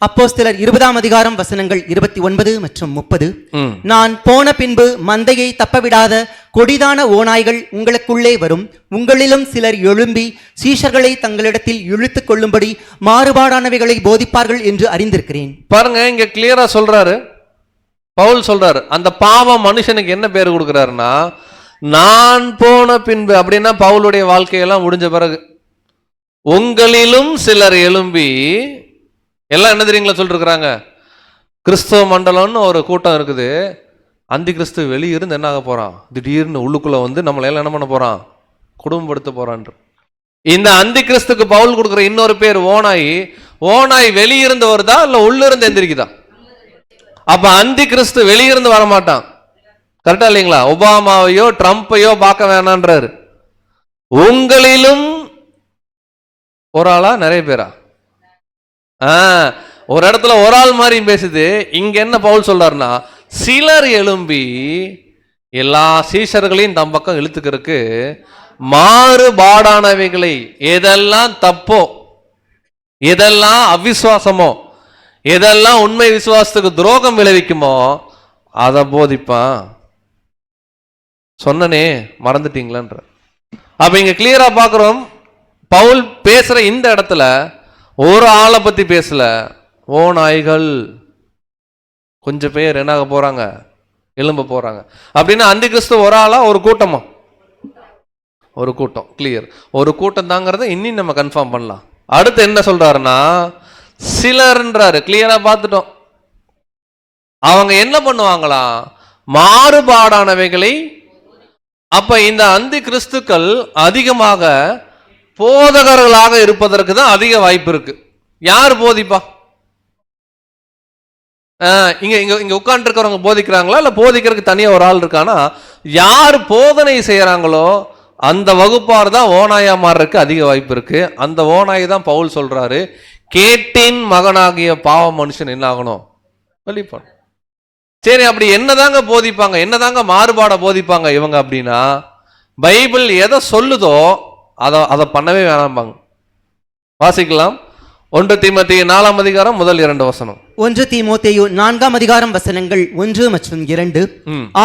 அப்போஸ்தலர் 20ஆம் அதிகாரம் வசனங்கள் 29 மற்றும் 30. நான் போன பின்பு மந்தையை தப்பவிடாத கொடிதான ஓநாய்கள் உங்களுக்குள்ளே வரும், உங்களிலும் சிலர் எழும்பி சீஷர்களை தங்களிடத்தில் இழுத்துக் கொள்ளும்படி மாறுபாடானவைகளை போதிப்பார்கள் என்று அறிந்திருக்கிறேன். பாருங்க, இங்க கிளியரா சொல்றாரு, பவுல் சொல்றாரு, அந்த பாவம் மனுஷனுக்கு என்ன பேர் கொடுக்கிறாருன்னா, நான் போன பின்பு. அப்படின்னா பவுலுடைய வாழ்க்கையெல்லாம் முடிஞ்ச பிறகு உங்களிலும் சிலர் எழும்பி, எல்லாம் என்ன தெரியுங்களா சொல்லிருக்கிறாங்க, கிறிஸ்தவ மண்டலம்னு ஒரு கூட்டம் இருக்குது. அந்தி கிறிஸ்து வெளியிருந்து என்ன ஆக போறான், திடீர்னு உள்ளுக்குள்ள வந்து நம்மளை எல்லாம் என்ன பண்ண போறான், குடும்பப்படுத்த போறான். இந்த அந்தி கிறிஸ்துக்கு பவுல் கொடுக்குற இன்னொரு பேர் ஓநாய். ஓநாய் வெளியிருந்து வருதா இல்ல உள்ளிருந்து எந்திரிக்குதா? அப்ப அந்தி கிறிஸ்து வெளியிருந்து வரமாட்டான். கரெக்டா இல்லைங்களா? ஒபாமாவையோ ட்ரம்ப்பையோ பார்க்க வேணான்றாரு. உங்களிலும் ஒரு ஆளா நிறைய பேரா? ஒரு இடத்துல ஒரு ஆள் மாதிரி பேசுது. இங்க என்ன பவுல் சொல்றாருன்னா, சிலர் எழும்பி எல்லா சீஷர்களையும் தம் பக்கம் இழுத்துக்கிறதுக்கு மாறுபாடானவைகளை, எதெல்லாம் தப்போ, எதெல்லாம் அவிசுவாசமோ, எதெல்லாம் உண்மை விசுவாசத்துக்கு துரோகம் விளைவிக்குமோ அதை போதிப்பான். சொன்னனே மறந்துட்டீங்களான்ற. அப்ப இங்க கிளியரா பாக்குறோம், பவுல் பேசுற இந்த இடத்துல ஒரு ஆளை பத்தி பேசல. ஓநாய்கள் கொஞ்சம் பேர் என்ன போறாங்க, எழும்ப போறாங்க. அப்படின்னா அந்தி கிறிஸ்து ஒரு ஆளா ஒரு கூட்டமா? ஒரு கூட்டம். கிளியர், ஒரு கூட்டம் தாங்கிறத இன்னும் நம்ம கன்ஃபார்ம் பண்ணலாம். அடுத்து என்ன சொல்றாருன்னா, சிலர்ன்றாரு. கிளியரா பார்த்துட்டோம். அவங்க என்ன பண்ணுவாங்களா, மாறுபாடானவைகளை. அப்ப இந்த அந்தி கிறிஸ்துக்கள் அதிகமாக போதகர்களாக இருப்பதற்கு தான் அதிக வாய்ப்பு இருக்கு. யார் போதிப்பா? இங்க இங்க இங்க உட்கார்ந்து இருக்கிறவங்க போதிக்கிறாங்களா இல்ல போதிக்கிறதுக்கு தனியா ஒரு ஆள் இருக்கானா? யார் போதனை செய்யறாங்களோ அந்த வகுப்பார் தான் ஓநாயா மாறுறதுக்கு அதிக வாய்ப்பு இருக்கு. அந்த ஓநாய் தான் பவுல் சொல்றாரு, கேட்டின் மகனாகிய பாவ மனுஷன் என்ன ஆகணும், வெளிப்பாடு. சரி, அப்படி என்னதாங்க போதிப்பாங்க, என்னதாங்க மாறுபாட போதிப்பாங்க இவங்க அப்படின்னா, பைபிள் எதை சொல்லுதோ அதை பண்ணவே வேணாம்பாங்க. வாசிக்கலாம். 1 தீமோத்தேயு 4 அதிகாரம் முதல் 2 வசனம். 1 தீமோத்தேயு 4 அதிகாரம் வசனங்கள் 1 மற்றும் 2.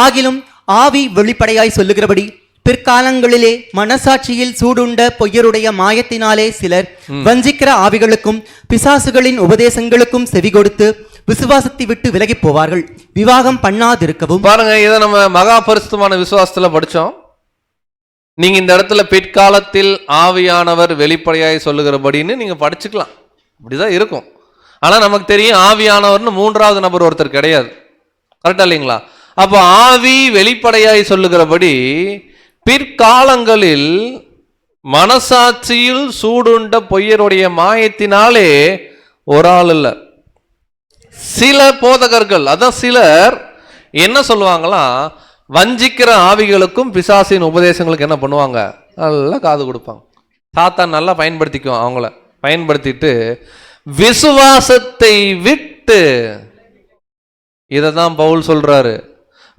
ஆகிலும் ஆவி வெளிப்படையாய் சொல்லுகிறபடி பிற்காலங்களிலே மனசாட்சியில் சூடுண்ட பொய்யருடைய மாயத்தினாலே சிலர் வஞ்சிக்கிற ஆவிகளுக்கும் பிசாசுகளின் உபதேசங்களுக்கும் செவி கொடுத்து விசுவாசத்தை விட்டு விலகி போவார்கள், விவாகம் பண்ணாதிருக்கவும். பாருங்க, இதை நம்ம மகா பரிசுத்தமான விசுவாசத்துல படிச்சோம். நீங்க இந்த இடத்துல பிற்காலத்தில் ஆவியானவர் வெளிப்படையாய் சொல்லுகிறபடின்னு நீங்க படிச்சுக்கலாம், அப்படிதான் இருக்கும். ஆனா நமக்கு தெரியும் ஆவியானவர்னு 3வது நபர் ஒருத்தர் கிடையாது. கரெக்டா இல்லைங்களா? அப்போ ஆவி வெளிப்படையாய் சொல்லுகிறபடி பிற்காலங்களில் மனசாட்சியில் சூடுண்ட பொய்யருடைய மாயத்தினாலே ஒரு ஆள் இல்ல, சில போதகர்கள். அதான் சிலர் என்ன சொல்லுவாங்களாம், வஞ்சிக்கிற ஆவிகளுக்கும் பிசாசின் உபதேசங்களுக்கு என்ன பண்ணுவாங்க, நல்லா காது கொடுப்பாங்க. சாத்தான் நல்லா பயன்படுத்திக்குவோம், அவங்கள பயன்படுத்திட்டு விசுவாசத்தை விட்டு. இதை தான் பவுல் சொல்றாரு,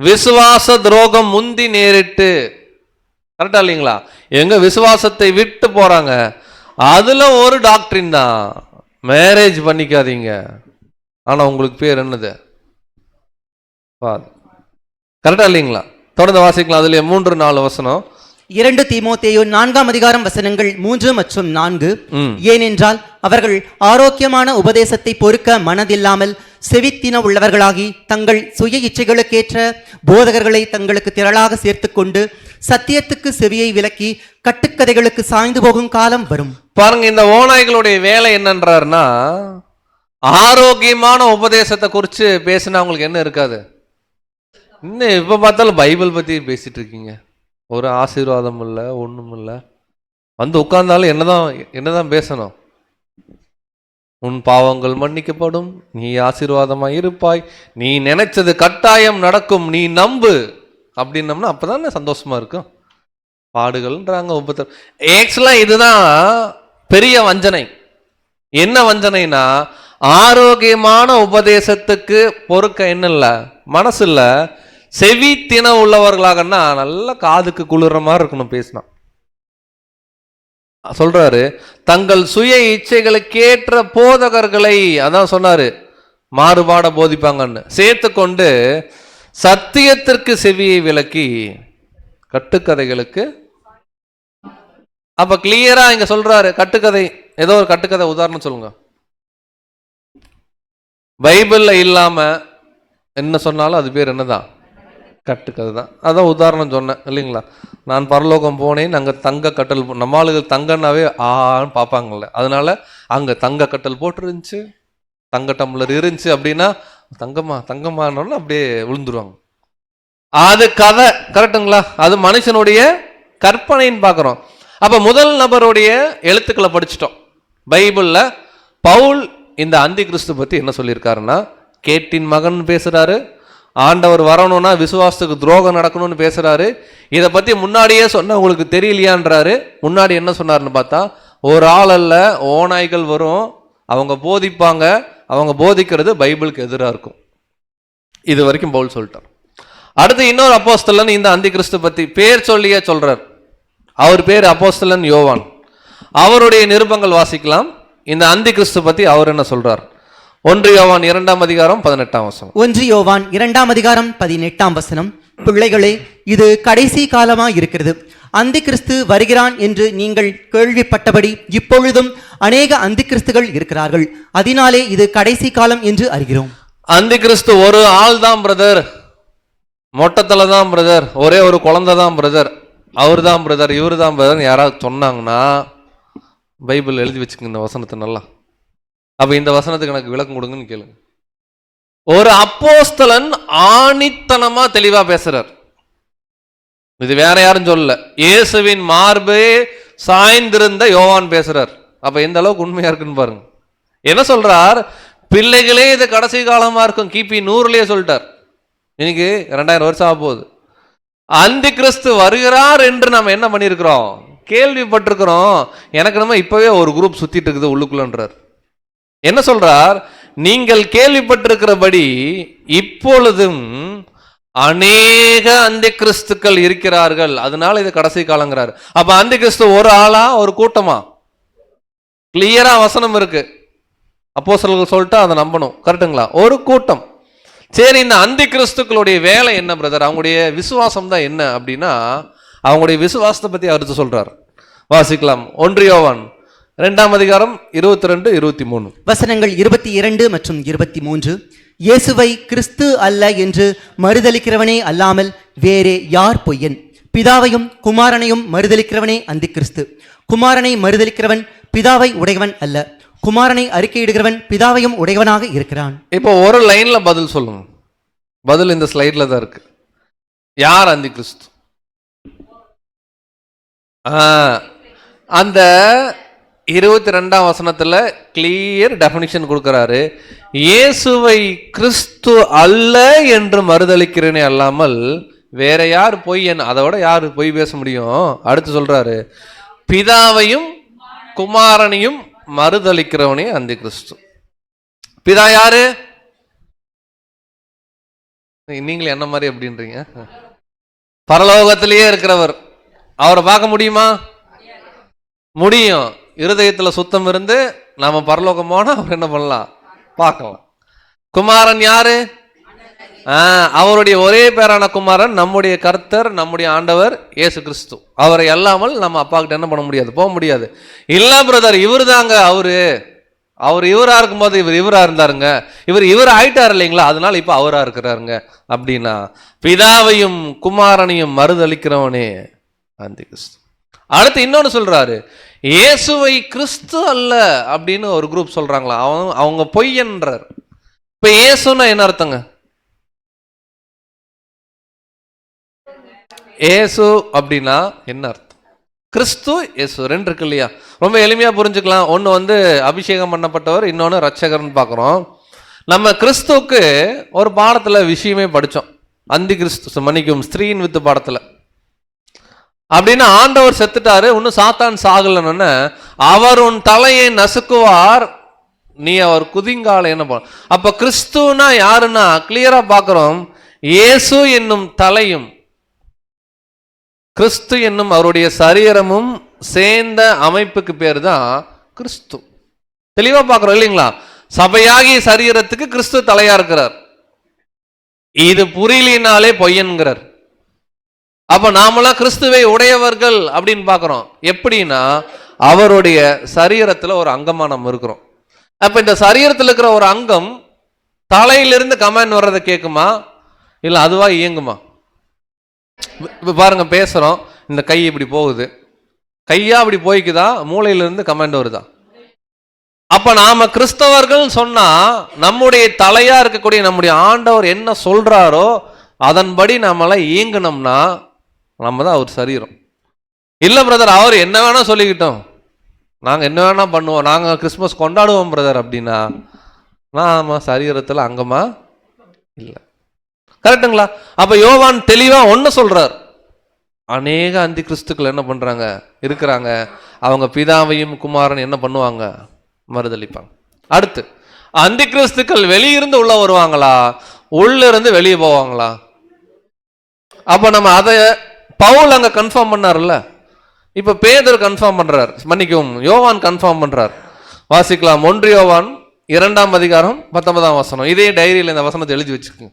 விசுவாச துரோகம் முந்தி நேரிட்டு. கரெக்டா இல்லைங்களா? எங்க விசுவாசத்தை விட்டு போறாங்க. அதுல ஒரு டாக்டரின் தான், மேரேஜ் பண்ணிக்காதீங்க, ஆனா உங்களுக்கு பேர் என்னது, கரெக்டா இல்லைங்களா? தொடர்ந்து வாசிக்கலாம். அதுல 3-4 வசனம். 2 தீமோத்தேயு 4 அதிகாரம் வசனங்கள் 3 மற்றும் 4. ஏனென்றால் அவர்கள் ஆரோக்கியமான உபதேசத்தை பொறுக்க மனதில்லாமல் செவித்தின உள்ளவர்களாகி தங்கள் சுய இச்சைகளுக்கேற்ற போதகர்களை தங்களுக்கு திரளாக சேர்த்து கொண்டு சத்தியத்துக்கு செவியை விலக்கி கட்டுக்கதைகளுக்கு சாய்ந்து போகும் காலம் வரும். பாருங்க, இந்த ஓநாய்களுடைய வேலை என்னன்றாருன்னா, ஆரோக்கியமான உபதேசத்தை குறித்து பேசினா அவங்களுக்கு என்ன இருக்காது. இன்னும் இப்ப பார்த்தாலும் பைபிள் பத்தி பேசிட்டு இருக்கீங்க, ஒரு ஆசீர்வாதம் இல்லை, ஒண்ணும் இல்லை. வந்து உட்கார்ந்தாலும் என்னதான் பேசணும், உன் பாவங்கள் மன்னிக்கப்படும், நீ ஆசீர்வாதமாய் இருப்பாய், நீ நினைச்சது கட்டாயம் நடக்கும், நீ நம்பு அப்படின்னம்னா அப்பதானே சந்தோஷமா இருக்கும். பாடுகள்ன்றாங்க, ஆக்சுவலா இதுதான் பெரிய வஞ்சனை. என்ன வஞ்சனைனா, ஆரோக்கியமான உபதேசத்துக்கு பொறுக்க என்ன இல்லை, மனசு இல்ல, செவி தின உள்ளவர்களாகனா நல்ல காதுக்கு குளிர்ற மாதிரி இருக்கணும் பேசினா. சொல்றாரு, தங்கள் சுய இச்சைகளுக்கேற்ற போதகர்களை, அதான் சொன்னாரு, மாறுபாட போதிப்பாங்கன்னு சேர்த்து கொண்டு சத்தியத்திற்கு செவியை விலக்கி கட்டுக்கதைகளுக்கு. அப்ப கிளியரா இங்க சொல்றாரு கட்டுக்கதை. ஏதோ ஒரு கட்டுக்கதை உதாரணம் சொல்லுங்க. பைபிள்ல இல்லாம என்ன சொன்னாலும் அது பேர் என்னதான்? கட்டுக்கதை தான். அதான் உதாரணம் சொன்னேன் இல்லைங்களா? நான் பரலோகம் போனேன், அங்க தங்க கட்டல். நம்ம ஆளுகள் தங்கன்னாவே ஆன்னு பார்ப்பாங்கல்ல, அதனால அங்க தங்க கட்டல் போட்டுருந்துச்சு, தங்க டம்ளர் இருந்துச்சு அப்படின்னா தங்கம்மா தங்கம்மான்னு அப்படியே விழுந்துருவாங்க. அது கதை, கரெக்டுங்களா? அது மனுஷனுடைய கற்பனைன்னு பார்க்குறோம். அப்ப முதல் நபருடைய எழுத்துக்களை படிச்சிட்டோம். பைபிள்ல பவுல் இந்த அந்தி கிறிஸ்து பத்தி என்ன சொல்லியிருக்காருன்னா, கேட்டின் மகன் பேசுறாரு, ஆண்டவர் வரணும்னா விசுவாசத்துக்கு துரோகம் நடக்கணும்னு பேசுறாரு. இதை பத்தி முன்னாடியே சொன்ன உங்களுக்கு தெரியலையான்றாரு. முன்னாடி என்ன சொன்னாருன்னு பார்த்தா, ஒரு ஆள் அல்ல ஓநாய்கள் வரும், அவங்க போதிப்பாங்க, அவங்க போதிக்கிறது பைபிளுக்கு எதிராக இருக்கும். இது வரைக்கும் பவுல் சொல்லிட்டார். அடுத்து இன்னொரு அப்போஸ்தலன் இந்த அந்தி கிறிஸ்து பத்தி பேர் சொல்லியே சொல்றார். அவர் பேர் அப்போஸ்தலன் யோவான். அவருடைய நிருபங்கள் வாசிக்கலாம். இந்த அந்தி கிறிஸ்து பத்தி அவர் என்ன சொல்றார்? 1 யோவான் 2ஆம் அதிகாரம் 18ஆம் வசனம். 1 யோவான் 2ஆம் அதிகாரம் 18ஆம் வசனம். பிள்ளைகளே, இது கடைசி காலமா இருக்கிறது. அந்தி கிறிஸ்து வருகிறான் என்று நீங்கள் கேள்விப்பட்டபடி இப்பொழுதும் அநேக அந்தி கிறிஸ்துகள் இருக்கிறார்கள். அதனாலே இது கடைசி காலம் என்று அறிகிறோம். அந்தி கிறிஸ்து ஒரு ஆள் தான் பிரதர், மொட்டத்தில் தான் பிரதர், ஒரே ஒரு குழந்தை தான் பிரதர், அவர் தான் பிரதர், இவர் தான் பிரதர் யாராவது சொன்னாங்கன்னா பைபிள் எழுதி வச்சுக்கோங்க இந்த வசனத்தை நல்லா. அப்ப இந்த வசனத்துக்கு எனக்கு விளக்கம் கொடுங்கன்னு கேளுங்க. ஒரு அப்போஸ்தலன் ஆணித்தனமா தெளிவா பேசுறார். இது வேற யாரும் சொல்லல, இயேசுவின் மார்பே சாய்ந்திருந்த யோவான் பேசுறார். அப்ப எந்த அளவுக்கு உண்மையா இருக்குன்னு பாருங்க. என்ன சொல்றார்? பிள்ளைகளே இது கடைசி காலமா இருக்கும். கிபி 100லயே சொல்லிட்டார். இன்னைக்கு 2000 வருஷம் ஆக போகுது. அந்தி கிறிஸ்து வருகிறார் என்று நம்ம என்ன பண்ணியிருக்கிறோம்? கேள்விப்பட்டிருக்கிறோம். எனக்கு நம்ம இப்பவே ஒரு குரூப் சுத்திட்டு இருக்குது உள்ளுக்குள்ளன்றார். என்ன சொல்றார்? நீங்கள் கேள்விப்பட்டிருக்கிறபடி இப்பொழுதும் அநேக அந்தி கிறிஸ்துக்கள் இருக்கிறார்கள், அதனால இது கடைசி காலங்கிறார். அப்ப அந்தி கிறிஸ்து ஒரு ஆளா ஒரு கூட்டமா? கிளியரா வசனம் இருக்கு, அப்போஸ்தலர்கள் சொல்லிட்டா அதை நம்பணும். கரெக்டுங்களா? ஒரு கூட்டம். சரி, இந்த அந்தி கிறிஸ்துக்களுடைய வேலை என்ன பிரதர்? அவங்களுடைய விசுவாசம் தான் என்ன அப்படின்னா, அவங்களுடைய விசுவாசத்தை பத்தி அடுத்து சொல்றார். வாசிக்கலாம். 1 யோவான் 2ஆம் அதிகாரம் 22, 23 வசனங்கள் 22 மற்றும் 23. இயேசுவை கிறிஸ்து அல்ல என்று மறுதலிக்கிறவனே அல்லாமல் வேறே யார் பொய்யன்? பிதாவையும் குமாரனையும் மறுதலிக்கிறவனே அந்தி கிறிஸ்து. குமாரனை மறுதலிக்கிறவன் பிதாவை உடையவன் அல்ல, குமாரனை அறிக்கையிடுகிறவன் பிதாவையும் உடையவனாக இருக்கிறான். இப்போ ஒரு லைன்ல பதில் சொல்லுங்க. பதில் இந்த ஸ்லைட்ல தான் இருக்கு. யார் அந்தி கிறிஸ்து? அந்த 22ஆம் வசனத்துல கிளியர் டெஃபினிஷன் கொடுக்கிறாரு. இயேசுவை கிறிஸ்து அல்ல என்று மறுதலிக்கிறேனே அல்லாமல் வேற யார் பொய்? அதோட யாரு பொய் பேச முடியும்? அடுத்து சொல்றாரு, பிதாவையும் குமாரனையும் மறுதலிக்கிறவனே அந்தி கிறிஸ்து. பிதா யாரு? நீங்களே என்ன மாதிரி அப்படின்றீங்க? பரலோகத்திலேயே இருக்கிறவர். அவரை பார்க்க முடியுமா? முடியும். இருதயத்துல சுத்தம் இருந்து நாம பரலோகம் போனா அவர் என்ன பண்ணலாம்? பார்க்கலாம். குமாரன் யாரு? அவருடைய ஒரே பேரான குமாரன் நம்முடைய கர்த்தர், நம்முடைய ஆண்டவர் இயேசு கிறிஸ்து. அவரை அல்லாமல் நம்ம அப்பா கிட்ட என்ன பண்ண முடியாது, போக முடியாது. இல்ல பிரதர், இவர் தாங்க அவர் இவரா இருக்கும்போது இவரா இருந்தாருங்க, இவர் ஆயிட்டார் இல்லைங்களா, அதனால இப்ப அவரா இருக்கிறாருங்க அப்படின்னா, பிதாவையும் குமாரனையும் மறுதலிக்கிறவனே அந்தி கிறிஸ்து. அடுத்து இன்னொன்னு சொல்றாரு, இயேசுவை கிறிஸ்து அல்ல அப்படின்னு ஒரு குரூப் சொல்றாங்களா, அவங்க பொய்யன்றார். இப்ப இயேசுன்னா என்ன அர்த்தங்க? இயேசு அப்படின்னா என்ன அர்த்தம்? கிறிஸ்து இயேசு ரெண்டு இருக்கு இல்லையா? ரொம்ப எளிமையா புரிஞ்சுக்கலாம். ஒன்னு அபிஷேகம் பண்ணப்பட்டவர், இன்னொன்னு ரட்சகர்னு பாக்குறோம். நம்ம கிறிஸ்துவுக்கு ஒரு பாடத்துல விஷயமே படிச்சோம், அந்தி கிறிஸ்து மன்னிக்கும் ஸ்திரீன் வித்து பாடத்துல. அப்படின்னு ஆண்டவர் செத்துட்டாரு, இன்னும் சாத்தான் சாகலன்னு, அவர் உன் தலையை நசுக்குவார், நீ அவர் குதிங்கால என்ன பண்ண. அப்ப கிறிஸ்துனா யாருன்னா கிளியரா பாக்குறோம், இயேசு என்னும் தலையும் கிறிஸ்து என்னும் அவருடைய சரீரமும் சேர்ந்த அமைப்புக்கு பேர் தான் கிறிஸ்து. தெளிவா பாக்குறோம் இல்லைங்களா? சபையாகிய சரீரத்துக்கு கிறிஸ்து தலையா இருக்கிறார். இது புரியலினாலே பொய்யன்கிறார். அப்ப நாமெல்லாம் கிறிஸ்துவை உடையவர்கள் அப்படின்னு பார்க்கிறோம். எப்படின்னா அவருடைய சரீரத்துல ஒரு அங்கமா நம்ம இருக்கிறோம். அப்ப இந்த சரீரத்தில் இருக்கிற ஒரு அங்கம் தலையிலிருந்து கமாண்ட் வர்றதை கேட்குமா இல்ல அதுவா இயங்குமா? பாருங்க, பேசுறோம், இந்த கை இப்படி போகுது, கையா அப்படி போய்க்குதா, மூளையிலிருந்து கமாண்ட் வருதா? அப்ப நாம கிறிஸ்தவர்கள் சொன்னா நம்முடைய தலையா இருக்கக்கூடிய நம்முடைய ஆண்டவர் என்ன சொல்றாரோ அதன்படி நம்மளாம் இயங்கினோம்னா நம்ம தான் அவர் சரீரம். இல்ல பிரதர், அவர் என்ன வேணா சொல்லிக்கிட்டோம், நாங்க என்ன வேணா பண்ணுவோம், நாங்க கிறிஸ்துமஸ் கொண்டாடுவோம் பிரதர் அப்படின்னா நாம சரீரத்துல அங்கமா இல்லை. கரெக்டுங்களா? அப்ப யோவான் தெளிவா ஒன்னு சொல்றார், அநேக அந்தி கிறிஸ்துக்கள் என்ன பண்றாங்க இருக்கிறாங்க, அவங்க பிதாவையும் குமாரன் என்ன பண்ணுவாங்க, மறுதளிப்பாங்க. அடுத்து அந்தி கிறிஸ்துக்கள் வெளியிருந்து உள்ள வருவாங்களா, உள்ள இருந்து வெளியே போவாங்களா? அப்ப நம்ம அதை பவுல் அங்க கன்ஃபார்ம் பண்ணார்ல, இப்ப பேதுரு கன்ஃபார்ம் பண்றார், மன்னிக்கவும் யோவான் கன்ஃபார்ம் பண்றார். வாசிக்கலாம், 1 யோவான் 2ஆம் அதிகாரம் 19ஆம் வசனம். இதே டைரியில் இந்த வசனத்தை எழுதி வச்சுக்கோங்க.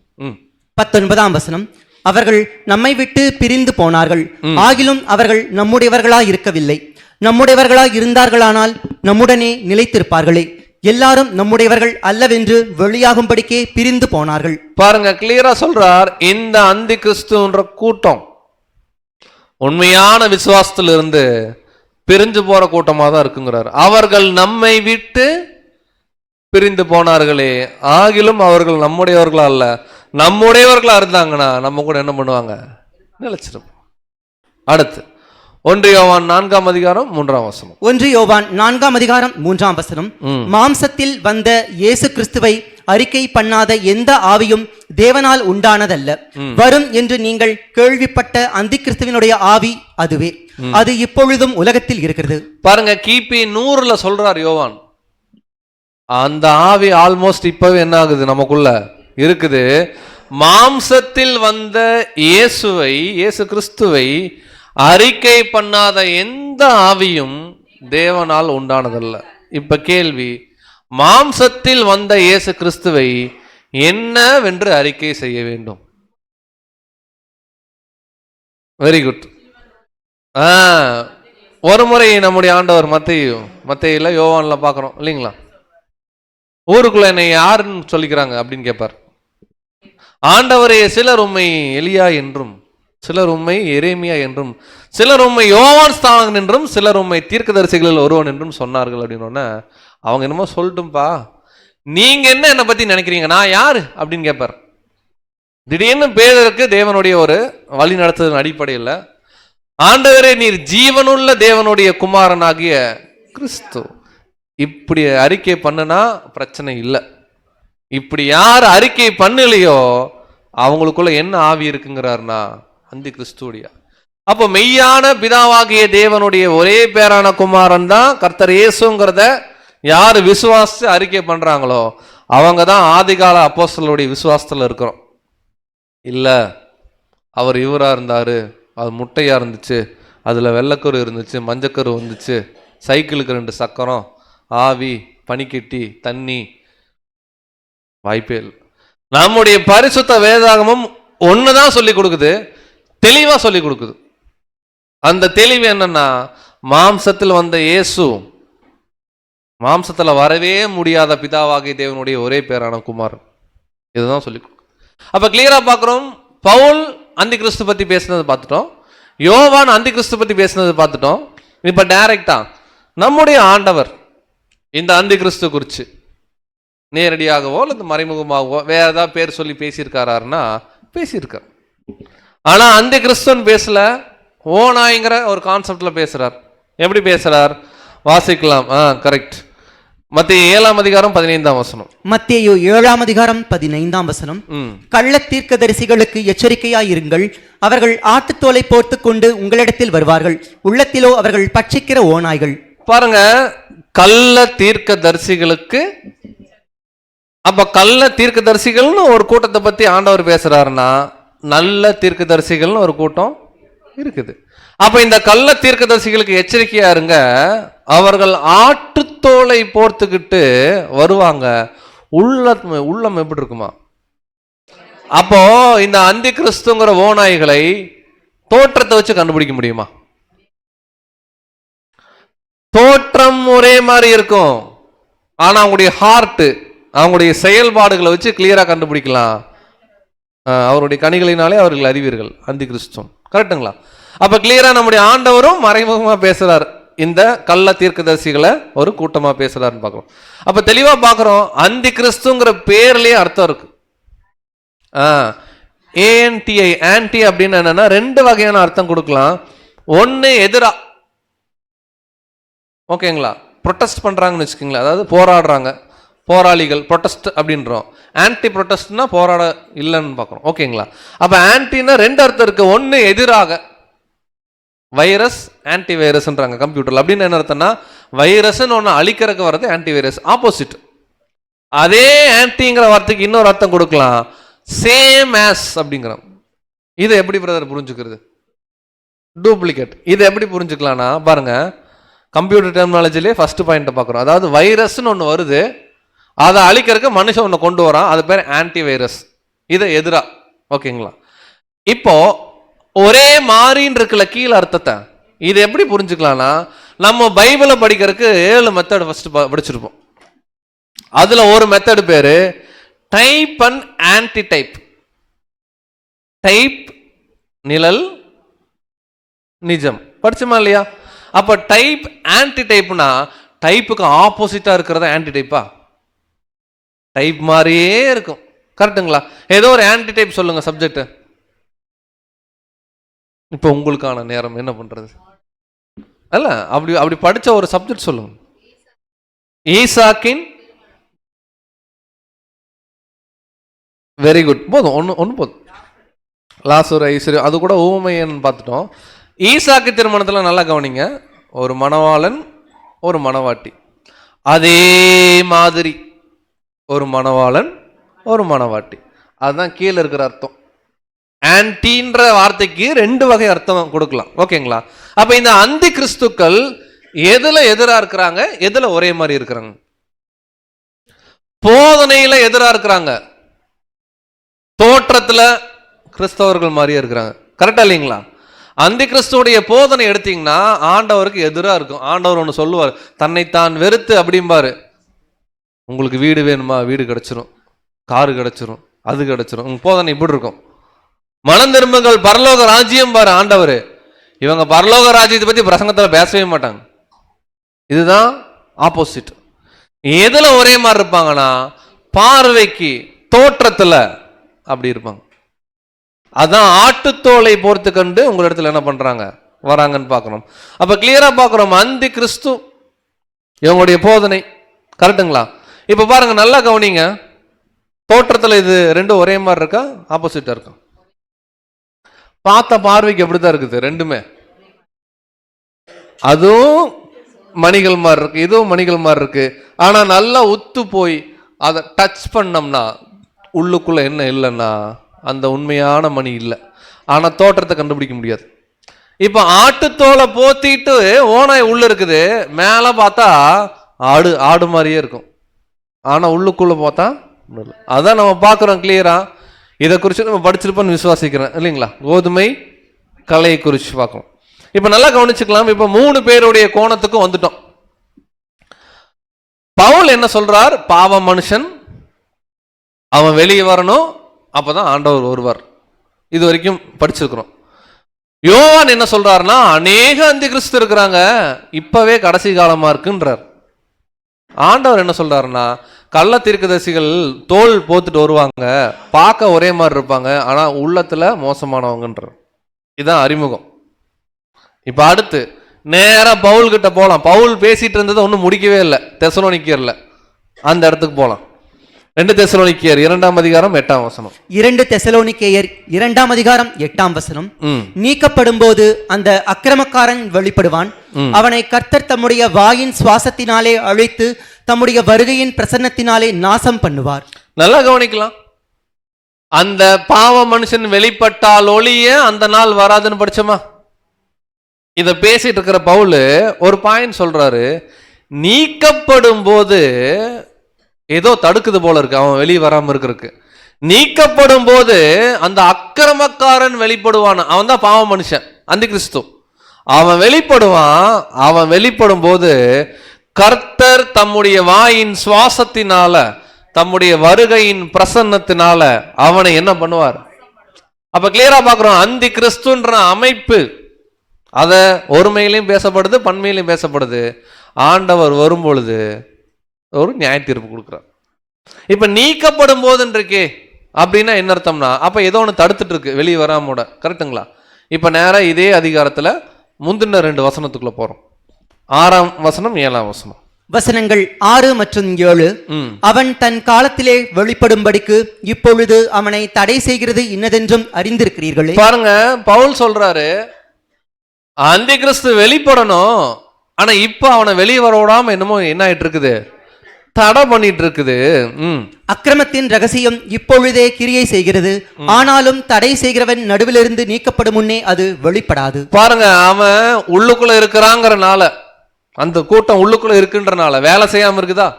19ஆம் வசனம், அவர்கள் நம்மை விட்டு பிரிந்து போனார்கள், ஆகிலும் அவர்கள் நம்முடையவர்களாய் இருக்கவில்லை. நம்முடையவர்களாய் இருந்தார்களானால் நம்முடனே நிலைத்திருப்பார்களே. எல்லாரும் நம்முடையவர்கள் அல்லவென்று வெளியாகும்படிக்கே பிரிந்து போனார்கள். பாருங்க, கிளியரா சொல்றார், இந்த அந்தி கிறிஸ்துன்ற கூட்டம் உண்மையான விசுவாசத்துல இருந்து பிரிஞ்சு போற கூட்டமா தான் இருக்குங்கிறார். அவர்கள் நம்மை விட்டு பிரிந்து போனார்களே, ஆகிலும் அவர்கள் நம்முடையவர்களா அல்ல, நம்முடையவர்களா இருந்தாங்கன்னா நம்ம கூட என்ன பண்ணுவாங்க, நிலைச்சிருப்போம். அடுத்து 1 யோவான் 4ஆம் அதிகாரம் 3ஆம் வசனம். 1 யோவான் 4ஆம் அதிகாரம் 3ஆம் வசனம், மாம்சத்தில் வந்த இயேசு கிறிஸ்துவை அறிக்கை பண்ணாத எந்த ஆவியும் தேவனால் உண்டானதல்ல. வரும் என்று நீங்கள் கேள்விப்பட்ட அந்தி கிறிஸ்துவினுடைய ஆவி அதுவே, அது இப்பொழுதும் உலகத்தில் இருக்கிறது. பாருங்க, கிபி 100ல சொல்றார் யோவான், அந்த ஆவி ஆல்மோஸ்ட் இப்பவே என்ன ஆகுது, நமக்குள்ள இருக்குது. மாம்சத்தில் வந்த இயேசு கிறிஸ்துவை அறிக்கை பண்ணாத எந்த ஆவியும் தேவனால் உண்டானதல்ல. இப்ப கேள்வி, மாம்சத்தில் வந்த இயேசு கிறிஸ்துவை என்னவென்று அறிக்கை செய்ய வேண்டும்? Very good. ஒரு முறை நம்முடைய ஆண்டவர் மத்தேயுல யோவான்ல பாக்குறோம் இல்லைங்களா, ஊருக்குள்ள என்னை யாருன்னு சொல்லிக்கிறாங்க அப்படின்னு கேட்பார். ஆண்டவரே, சிலர் உம்மை எலியா என்றும், சிலர் உம்மை எரேமியா என்றும், சிலர் உம்மை யோவான் ஸ்தானகன் என்றும், சிலர் உம்மை தீர்க்கதரிசிகளில் ஒருவன் என்றும் சொன்னார்கள் அப்படின்னு அவங்க என்னமோ சொல்லட்டும்பா, நீங்க என்ன என்னை பத்தி நினைக்கிறீங்க, நான் யாரு அப்படின்னு கேட்பார். திடீர்னு பேதருக்கு தேவனுடைய ஒரு வழி நடத்துவதன் அடிப்படையில், ஆண்டவரே நீர் ஜீவனுள்ள தேவனுடைய குமாரனாகிய கிறிஸ்து, இப்படி அறிக்கை பண்ணுனா பிரச்சனை இல்லை. இப்படி யார் அறிக்கை பண்ணலையோ அவங்களுக்குள்ள என்ன ஆவி இருக்குங்கிறாருன்னா அந்தி கிறிஸ்துவோடைய. அப்போ மெய்யான பிதாவாகிய தேவனுடைய ஒரே பேரான குமாரன் தான் கர்த்தர் இயேசுங்கிறத யாரு விசுவாசிச்சு அறிக்கை பண்றாங்களோ அவங்க தான் ஆதிகால அப்போஸ்தலருடைய விசுவாசத்துல இருக்கிறோம். இல்ல அவர் இவரா இருந்தாரு, அது முட்டையா இருந்துச்சு, அதுல வெள்ளைக்கரு இருந்துச்சு, மஞ்சக்கரு வந்துச்சு, சைக்கிளுக்கு 2 சக்கரம், ஆவி, பனிக்கட்டி, தண்ணி, வாய்ப்பே இல்லை. நம்முடைய பரிசுத்த வேதாகமும் ஒண்ணுதான் சொல்லி கொடுக்குது, தெளிவா சொல்லி கொடுக்குது. அந்த தெளிவு என்னன்னா, மாம்சத்தில் வந்த இயேசு மாம்சத்துல வரவே முடியாத பிதாவாகிய தேவனுடைய ஒரே பேரான குமாரன், இதுதான் சொல்லி கொடுக்குது. அப்ப கிளியரா பாக்குறோம், பவுல் அந்தி கிறிஸ்து பத்தி பேசினது பார்த்துட்டோம், யோவான் அந்தி கிறிஸ்து பத்தி பேசினது பார்த்துட்டோம். இப்ப டைரக்டா நம்முடைய ஆண்டவர் இந்த அந்தி கிறிஸ்து குறிச்சு நேரடியாகவோ அல்லது மறைமுகமாகவோ வேற ஏதாவது பேர் சொல்லி பேசியிருக்காருன்னா பேசியிருக்கார். ஆனா அந்தி கிறிஸ்துவன் பேசல, ஓநாய்ங்கிற ஒரு கான்செப்ட்ல பேசுறார். எப்படி பேசுறார் வாசிக்கலாம். கரெக்ட். மத்தேயு 7ஆம் அதிகாரம் 15ஆம் வசனம். மத்தேயு 7ஆம் அதிகாரம் 15ஆம் வசனம், கள்ள தீர்க்கதரிசிகளுக்கு எச்சரிக்கையாயிருங்கள், அவர்கள் ஆட்டுத்தோலை போர்த்து கொண்டு உங்களிடத்தில் வருவார்கள், உள்ளத்திலோ அவர்கள் பட்சிக்கிற ஓநாய்கள். பாருங்க, கள்ள தீர்க்கதரிசிகளுக்கு. அப்ப கள்ள தீர்க்கதரிசிகள்னு ஒரு கூட்டத்தை பத்தி ஆண்டவர் பேசுறாருன்னா நல்ல தீர்க்கதரிசிகள்னு ஒரு கூட்டம் இருக்குது. அப்ப இந்த கள்ள தீர்க்கதரிசிகளுக்கு எச்சரிக்கையா இருங்க, அவர்கள் ஆட்டுத்தோலை போர்த்துக்கிட்டு வருவாங்க, உள்ளம் எப்படி இருக்குமா? அப்போ இந்த அந்தி கிறிஸ்துங்கிற ஓநாய்களை தோற்றத்தை வச்சு கண்டுபிடிக்க முடியுமா? தோற்றம் ஒரே மாதிரி இருக்கும், ஆனா அவங்களுடைய ஹார்ட், அவங்களுடைய செயல்பாடுகளை வச்சு கிளியரா கண்டுபிடிக்கலாம். அவருடைய கனிகளினாலே அவர்கள் அறிவீர்கள், அந்தி கிறிஸ்துவம். கரெக்டுங்களா? அப்ப கிளியரா நம்முடைய ஆண்டவரும் மறைமுகமா பேசுறாரு, இந்த கள்ள தீர்க்கதரிசிகளை ஒரு கூட்டமா பேசுறாருன்னு பார்க்கிறோம். அப்ப தெளிவா பார்க்கிறோம், அந்தி கிறிஸ்துங்கிற பேர்லயே அர்த்தம் இருக்கு. ஏஎன்டிஐ, ஆன்டி அப்படின்னு என்னன்னா ரெண்டு வகையான அர்த்தம் கொடுக்கலாம். ஒன்னு எதிரா, ஓகேங்களா, ப்ரொட்டஸ்ட் பண்றாங்கன்னு வச்சுக்கோங்களேன், அதாவது போராடுறாங்க, போராளிகள், ப்ரொட்டஸ்ட் அப்படின்றோம். ஆன்டி ப்ரொட்டஸ்ட்னா போராட இல்லைன்னு பார்க்குறோம், ஓகேங்களா. அப்போ ஆன்டின்னா ரெண்டு அர்த்தம் இருக்கு. ஒன்று எதிராக, வைரஸ் ஆன்டி வைரஸ்ன்றாங்க கம்ப்யூட்டர்ல. அப்படின்னு என்ன அர்த்தம்னா, வைரஸ்ன்னு ஒன்று அழிக்கிறதுக்கு வர்றது ஆன்டி வைரஸ், ஆப்போசிட். அதே ஆன்டிங்கிற வார்த்தைக்கு இன்னொரு அர்த்தம் கொடுக்கலாம், சேம் ஆஸ் அப்படிங்கிறோம். இதை எப்படி பிரதர் புரிஞ்சுக்கிறது? டூப்ளிகேட். இதை எப்படி புரிஞ்சுக்கலாம்னா பாருங்க, கம்ப்யூட்டர் டெர்மினாலஜிலே ஃபர்ஸ்ட் பாயிண்ட் பார்க்குறோம். அதாவது வைரஸ்ன்னு ஒன்று வருது, அதை அழிக்கிறதுக்கு மனுஷன் ஒன்று கொண்டு வரான், அது பேர் ஆன்டி வைரஸ். இது எதிரா, ஓகேங்களா. இப்போ ஒரே மாறின்னு இருக்குல்ல கீழே அர்த்தத்தை, இது எப்படி புரிஞ்சுக்கலாம்னா, நம்ம பைபிளை படிக்கிறதுக்கு 7 மெத்தட் ஃபர்ஸ்ட் படிச்சிருப்போம். அதுல ஒரு மெத்தட் பேரு type and anti type. Type நிழல், நிஜம், படிச்சுமா இல்லையா? அப்ப டைப் ஆன்டி டைப்னா டைப்புக்கு ஆப்போசிட்டா இருக்கிறத ஆன்டி டைப்பா? டைப் மாதிரியே இருக்கும், கரெக்டுங்களா? ஏதோ ஒரு ஆன்டி டைப் சொல்லுங்க சப்ஜெக்ட். இப்போ உங்களுக்கான நேரம், என்ன பண்றது? அல்ல, அப்படி அப்படி படிச்ச ஒரு சப்ஜெக்ட் சொல்லுங்க. ஈசாக்கின், வெரி குட், போதும், ஒன்று போதும். லாசர், ஐஸ்வர்யம், அது கூட ஊமையன்னு பார்த்துட்டோம். ஈசாக்கு திருமணத்தில் நல்லா கவனிங்க, ஒரு மணவாளன் ஒரு மணவாட்டி, அதே மாதிரி ஒரு மணவாளன் ஒரு மணவாட்டி, அதுதான் கீழே இருக்கிற அர்த்தம். ஆன்டின்ற வார்த்தைக்கு 2 வகை அர்த்தம் கொடுக்கலாம், ஓகேங்களா. அப்ப இந்த அந்தி கிறிஸ்துக்கள் எதுல எதிரா இருக்கிறாங்க, எதுல ஒரே மாதிரி இருக்கிறாங்க? போதனையில எதிரா இருக்கிறாங்க, தோற்றத்துல கிறிஸ்தவர்கள் மாதிரியே இருக்கிறாங்க, கரெக்டா இல்லைங்களா? அந்தி கிறிஸ்துவோடைய போதனை எடுத்தீங்கன்னா ஆண்டவருக்கு எதிராக இருக்கும். ஆண்டவர் ஒன்று சொல்லுவார், தன்னைத்தான் வெறுத்து அப்படிம்பாரு, உங்களுக்கு வீடு வேணுமா, வீடு கிடைச்சிரும், காரு கிடைச்சிரும், அது கிடைச்சிரும். உங்க போதனை இப்படி இருக்கும். மனம் திரும்புங்கள், பரலோக ராஜ்யம் பாரு ஆண்டவர். இவங்க பரலோக ராஜ்யத்தை பத்தி பிரசங்கத்துல பேசவே மாட்டாங்க. இதுதான் ஆப்போசிட். எதுல ஒரே மாதிரி இருப்பாங்கன்னா, பார்வைக்கு, தோற்றத்துல அப்படி இருப்பாங்க. அதான் ஆட்டுத்தோலை போர்த்து கண்டு உங்க இடத்துல என்ன பண்றாங்க, வராங்கன்னு பார்க்கணும். அப்ப கிளியரா பார்க்கிறோம், அந்தி கிறிஸ்து இவங்களுடைய போதனை, கரெக்டுங்களா? இப்ப பாருங்க, நல்லா கவனிங்க, தோற்றத்துல இது ரெண்டும் ஒரே மாதிரி இருக்கா, ஆப்போசிட்டா இருக்கா? பார்த்த பார்வைக்கு எப்படிதான் இருக்குது ரெண்டுமே? அதுவும் மணிகள் மாதிரி இருக்கு, இதுவும் மணிகள் மாதிரி இருக்கு. ஆனா நல்லா உத்து போய் அதை டச் பண்ணோம்னா உள்ளுக்குள்ள என்ன இல்லைன்னா அந்த உண்மையான மணி இல்லை. ஆனா தோற்றத்தை கண்டுபிடிக்க முடியாது. இப்ப ஆட்டுத்தோலை போத்திட்டு ஓனாய் உள்ள இருக்குது, மேல பார்த்தா ஆடு ஆடு மாதிரியே இருக்கும், ஆனா உள்ளுக்குள்ள பார்த்தா அதான் நம்ம பார்க்கிறோம் கிளியரா. இதை குறித்து நம்ம படிச்சிருப்போம்னு விசுவாசிக்கிறேன், இல்லைங்களா? கோதுமை கலையை குறித்து பார்க்கணும். இப்ப நல்லா கவனிச்சுக்கலாம். இப்ப 3 பேருடைய கோணத்துக்கும் வந்துட்டோம். பவுல் என்ன சொல்றார்? பாவ மனுஷன் அவன் வெளியே வரணும், அப்பதான் ஆண்டவர் வருவார். இது வரைக்கும் படிச்சிருக்கிறோம். யோவான் என்ன சொல்றாருன்னா, அநேக அந்தி கிறிஸ்து இருக்கிறாங்க, இப்பவே கடைசி காலமா இருக்குன்றார். ஆண்டவர் என்ன சொல்றாருன்னா, கள்ள தீர்க்கதரிசிகள் தோல் போத்துட்டு வருவாங்க, பார்க்க ஒரே மாதிரி இருப்பாங்க, ஆனா உள்ளத்துல மோசமானவங்கன்றார். இதுதான் அறிமுகம். இப்ப அடுத்து நேரா பவுல் கிட்ட போலாம். பவுல் பேசிட்டு இருந்ததை ஒன்னும் முடிக்கவே இல்லை, தெசலோனிக்கேர்ல அந்த இடத்துக்கு போலாம். 2 தெசலோனிக்கேயர் 2ஆம் அதிகாரம் 8ஆம் வசனம். 2 தெசலோனிக்கேயர் 2ஆம் அதிகாரம் 8ஆம் வசனம். நீக்கப்படும் போது அந்த அக்கிரமக்காரன் வெளிப்படுவான், அவனை கர்த்தர் தம்முடைய வாயின் சுவாசத்தினாலே அழித்து தம்முடைய வருகையின் பிரசன்னத்தினாலே நாசம் பண்ணுவார். நல்லா கவனிக்கலாம். அந்த பாவ மனுஷன் வெளிப்பட்டால் ஒளிய அந்த நாள் வராதுன்னு படிச்சோமா? இத பேசிட்டு இருக்கிற பவுல் ஒரு பாயிண்ட் சொல்றாரு, நீக்கப்படும் போது ஏதோ தடுக்குது போல இருக்கு அவன் வெளியே வராம இருக்கிறதுக்கு. நீக்கப்படும் போது அந்த அக்கிரமக்காரன் வெளிப்படுவான். அவன் தான் பாவ மனுஷன், அந்தி கிறிஸ்து. அவன் வெளிப்படுவான். அவன் வெளிப்படும் போது கர்த்தர் தம்முடைய வாயின் சுவாசத்தினால, தம்முடைய வருகையின் பிரசன்னத்தினால அவனை என்ன பண்ணுவார்? அப்ப கிளியரா பாக்குறோம், அந்தி கிறிஸ்துன்ற அமைப்பு அத ஒருமையிலையும் பேசப்படுது, பன்மையிலையும் பேசப்படுது. ஆண்டவர் வரும் பொழுது ஒரு நியாய தீர்ப்பு கொடுக்குறார். இப்ப நீக்கப்படும் போதுன்றக்கே அப்படின்னா என்ன அர்த்தம்னா, அப்ப ஏதோ ஒன்று தடுத்துட்டு இருக்கு வெளியே வராமோட. கரெக்டுங்களா? இப்ப நேரம் இதே அதிகாரத்துல முந்தின 2 வசனத்துக்குள்ள போறோம். 6ஆம் வசனம் 7ஆம் வசனம். வசனங்கள் 6 மற்றும் 7. அவன் தன் காலத்திலே வெளிப்படும்படிக்கு இப்பொழுது அவனை தடை செய்கிறது இன்னதென்றும் அறிந்திருக்கிறீர்களே. பாருங்க, பவுல் சொல்றாரு அந்தி கிறிஸ்து வெளிப்படணும், ஆனா இப்ப அவனை வெளியே வர விடாம என்னமோ என்ன ஆயிட்டு இருக்குது, தடை பண்ணிட்டு இருக்குது. அக்கிரமத்தின் ரகசியம் இப்பொழுதே கிரியை செய்கிறது, ஆனாலும் தடை செய்கிறவன் நடுவிலிருந்து நீக்கப்படும் முன்னே அது வெளிப்படாது. பாருங்க, அவன் உள்ளுக்குள்ள இருக்கிறாங்கிறனால, அந்த கூட்டம் உள்ளுக்குள்ள இருக்குன்றனால வேலை செய்யாம இருக்குதா?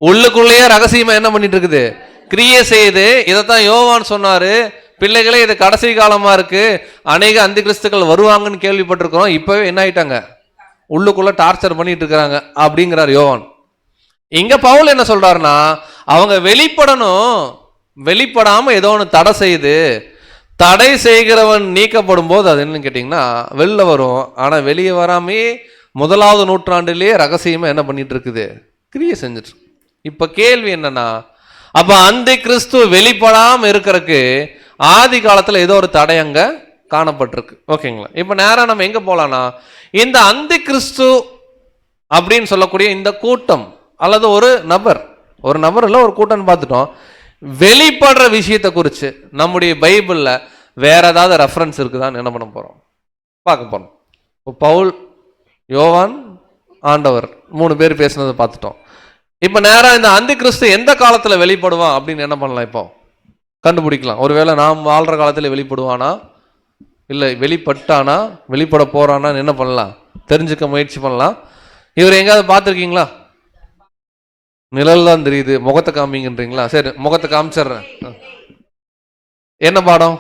உள்ளுக்குள்ளேயே ரகசியமா என்ன பண்ணிட்டு இருக்குது, கிரியை செய்யுது. இதைத்தான் யோவான் சொன்னாரு, பிள்ளைகளே இது கடைசி காலமா இருக்கு, அநேக அந்தி கிறிஸ்துக்கள் வருவாங்கன்னு கேள்விப்பட்டிருக்கிறோம், இப்பவே என்ன ஆயிட்டாங்க, உள்ளுக்குள்ள டார்ச்சர் பண்ணிட்டு இருக்கிறாங்க அப்படிங்கிறார் யோவான். இங்க பவுல் என்ன சொல்றாருன்னா, அவங்க வெளிப்படணும், வெளிப்படாம ஏதோ ஒன்று தடை செய்யுது. தடை செய்கிறவன் நீக்கப்படும் போது அது என்னன்னு கேட்டீங்கன்னா வெளில வரும். ஆனா வெளியே வராமே 1வது நூற்றாண்டிலேயே ரகசியமா என்ன பண்ணிட்டு இருக்குது, கிரியை செஞ்சுட்டு. இப்ப கேள்வி என்னன்னா, அப்ப அந்தி கிறிஸ்து வெளிப்படாம இருக்கிறதுக்கு ஆதி காலத்துல ஏதோ ஒரு தடை அங்க காணப்பட்டிருக்கு. ஓகேங்களா? இப்ப நேரம் நம்ம எங்க போலாம்னா, இந்த அந்தி கிறிஸ்து அப்படின்னு சொல்லக்கூடிய இந்த கூட்டம் அல்லது ஒரு நபர் இல்ல ஒரு கூட்டம் பார்த்துட்டோம். வெளிப்படுற விஷயத்தை குறித்து நம்முடைய பைபிள்ல வேற ஏதாவது ரெஃபரன்ஸ் இருக்குதான்னு என்ன பண்ண போறோம், பார்க்க போறோம். பவுல், யோவான், ஆண்டவர் 3 பேர் பேசினதை பார்த்துட்டோம். இப்ப நேரா இந்த அந்தி கிறிஸ்து எந்த காலத்துல வெளிப்படுவான் அப்படின்னு என்ன பண்ணலாம், இப்போ கண்டுபிடிக்கலாம். ஒருவேளை நாம் வாழ்ற காலத்துல வெளிப்படுவானா, இல்லை வெளிப்பட்டானா, வெளிப்பட போறானான்னு என்ன பண்ணலாம், தெரிஞ்சுக்க முயற்சி பண்ணலாம். இவர் எங்கேயாவது பார்த்துருக்கீங்களா? நிழல் தான் தெரியுது, முகத்தை காமிங்கன்றீங்களா? சரி, முகத்தை காமிச்சிடுறேன். என்ன பாடம்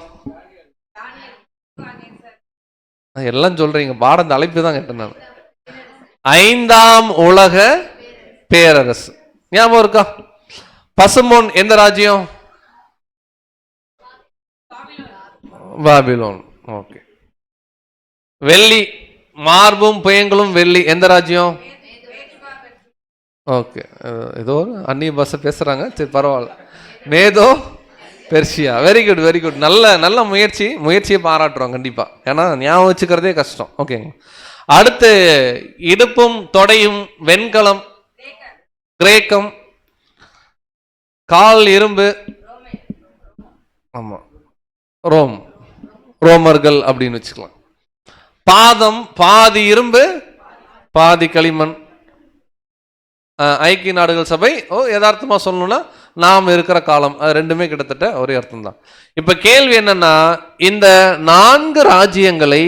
எல்லாம் சொல்றீங்க, பாடம் தலைப்பு தான் கேட்டேன் நான். 5ஆம் உலக பேரரசு ஞாபகம் இருக்கா? பசும்பொன் எந்த ராஜ்யம்? பாபிலோன். ஓகே. வெள்ளி, மார்பும் புயங்களும் வெள்ளி எந்த ராஜ்யம்? ஓகே, ஏதோ ஒரு அந்நிய பாஷை பேசுறாங்க, சரி பரவாயில்ல. Medo Persia. Very good, very good. நல்ல முயற்சியை பாராட்டுறோம் கண்டிப்பா, ஏன்னா ஞாபகம் வச்சுக்கிறதே கஷ்டம். ஓகேங்க. அடுத்து இடுப்பும் தொடையும் வெண்கலம் கிரேக்கம், கால் இரும்பு, ஆமா ரோமர்கள் அப்படின்னு வச்சுக்கலாம். பாதம் பாதி இரும்பு பாதி களிமண். ஐக்கிய நாடுகள் சபை. யதார்த்தமா சொல்லணும்னா நாம் இருக்கிற காலம், அது ரெண்டுமே கிட்டத்தட்ட ஒரே அர்த்தம் தான். இப்ப கேள்வி என்னன்னா, இந்த 4 ராஜ்யங்களை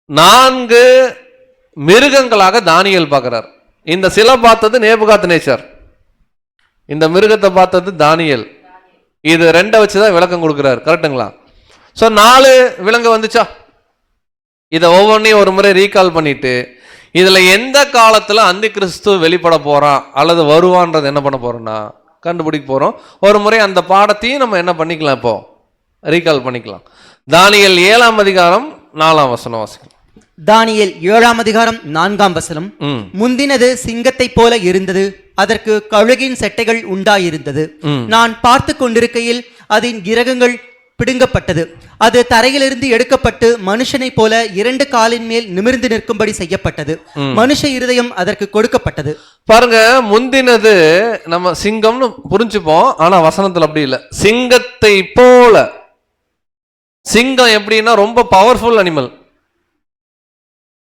4 மிருகங்களாக தானியேல் பார்க்கிறார். இந்த சிலை பார்த்தது நேபுகாத்நேச்சர், இந்த மிருகத்தை பார்த்தது தானியேல். இது 2 வச்சுதான் விளக்கம் கொடுக்கிறார். கரெக்டுங்களா? ஸோ 4 விலங்கு வந்துச்சா? இதை ஒவ்வொன்றையும் ஒரு முறை ரீகால் பண்ணிட்டு, இதுல எந்த காலத்துல அந்தி கிறிஸ்து வெளிப்பட போறான் அல்லது வருவான்றது என்ன பண்ண போறோம்னா கண்டுபிடிக்க போறோம். ஒரு முறை அந்த பாடத்தையும் நம்ம என்ன பண்ணிக்கலாம், இப்போ ரீகால் பண்ணிக்கலாம். தானியேல் 7ஆம் அதிகாரம் 4ஆம் வசனம் வாசிக்கலாம். தானியேல் 7ஆம் அதிகாரம் 4ஆம் வசனம். முந்தினது சிங்கத்தை போல இருந்தது, அதற்கு கழுகின் செட்டைகள் உண்டாயிருந்தது. நான் பார்த்து கொண்டிருக்கையில் அதன் இறகுகள் பிடுங்கப்பட்டது, அது தரையிலிருந்து எடுக்கப்பட்டு மனுஷனை போல 2 காலின் மேல் நிமிர்ந்து நிற்கும்படி செய்யப்பட்டது. மனுஷ இருதயம் அதற்கு கொடுக்கப்பட்டது. பாருங்க, முந்தினது நம்ம சிங்கம்னு புரிஞ்சுப்போம், ஆனா வசனத்துல அப்படி இல்லை. சிங்கத்தை போல. சிங்கம் எப்படின்னா ரொம்ப பவர்ஃபுல் அனிமல்,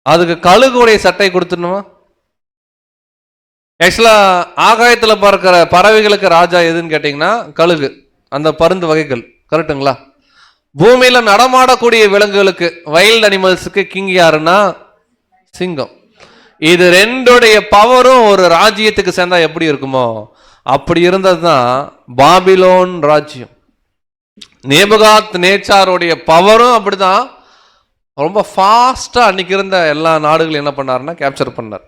அதுக்கு கழுகுடைய சட்டை கொடுத்துடணுமா? ஆக்சுவலா ஆகாயத்துல பார்க்கிற பறவைகளுக்கு ராஜா எதுன்னு கேட்டீங்கன்னா கழுகு, அந்த பருந்து வகைகள். கரெக்டுங்களா? பூமியில நடமாடக்கூடிய விலங்குகளுக்கு, வைல்ட் அனிமல்ஸுக்கு கிங் யாருன்னா சிங்கம். இது 2உடைய பவரும் ஒரு ராஜ்யத்துக்கு சேர்ந்தா எப்படி இருக்குமோ அப்படி இருந்தது தான் பாபிலோன் ராஜ்யம். நேபுகாத் நேச்சாருடைய பவரும் அப்படிதான் ரொம்ப ஃபாஸ்டா அன்னைக்கு இருந்த எல்லா நாடுகளும் என்ன பண்ணாருன்னா கேப்சர் பண்ணார்.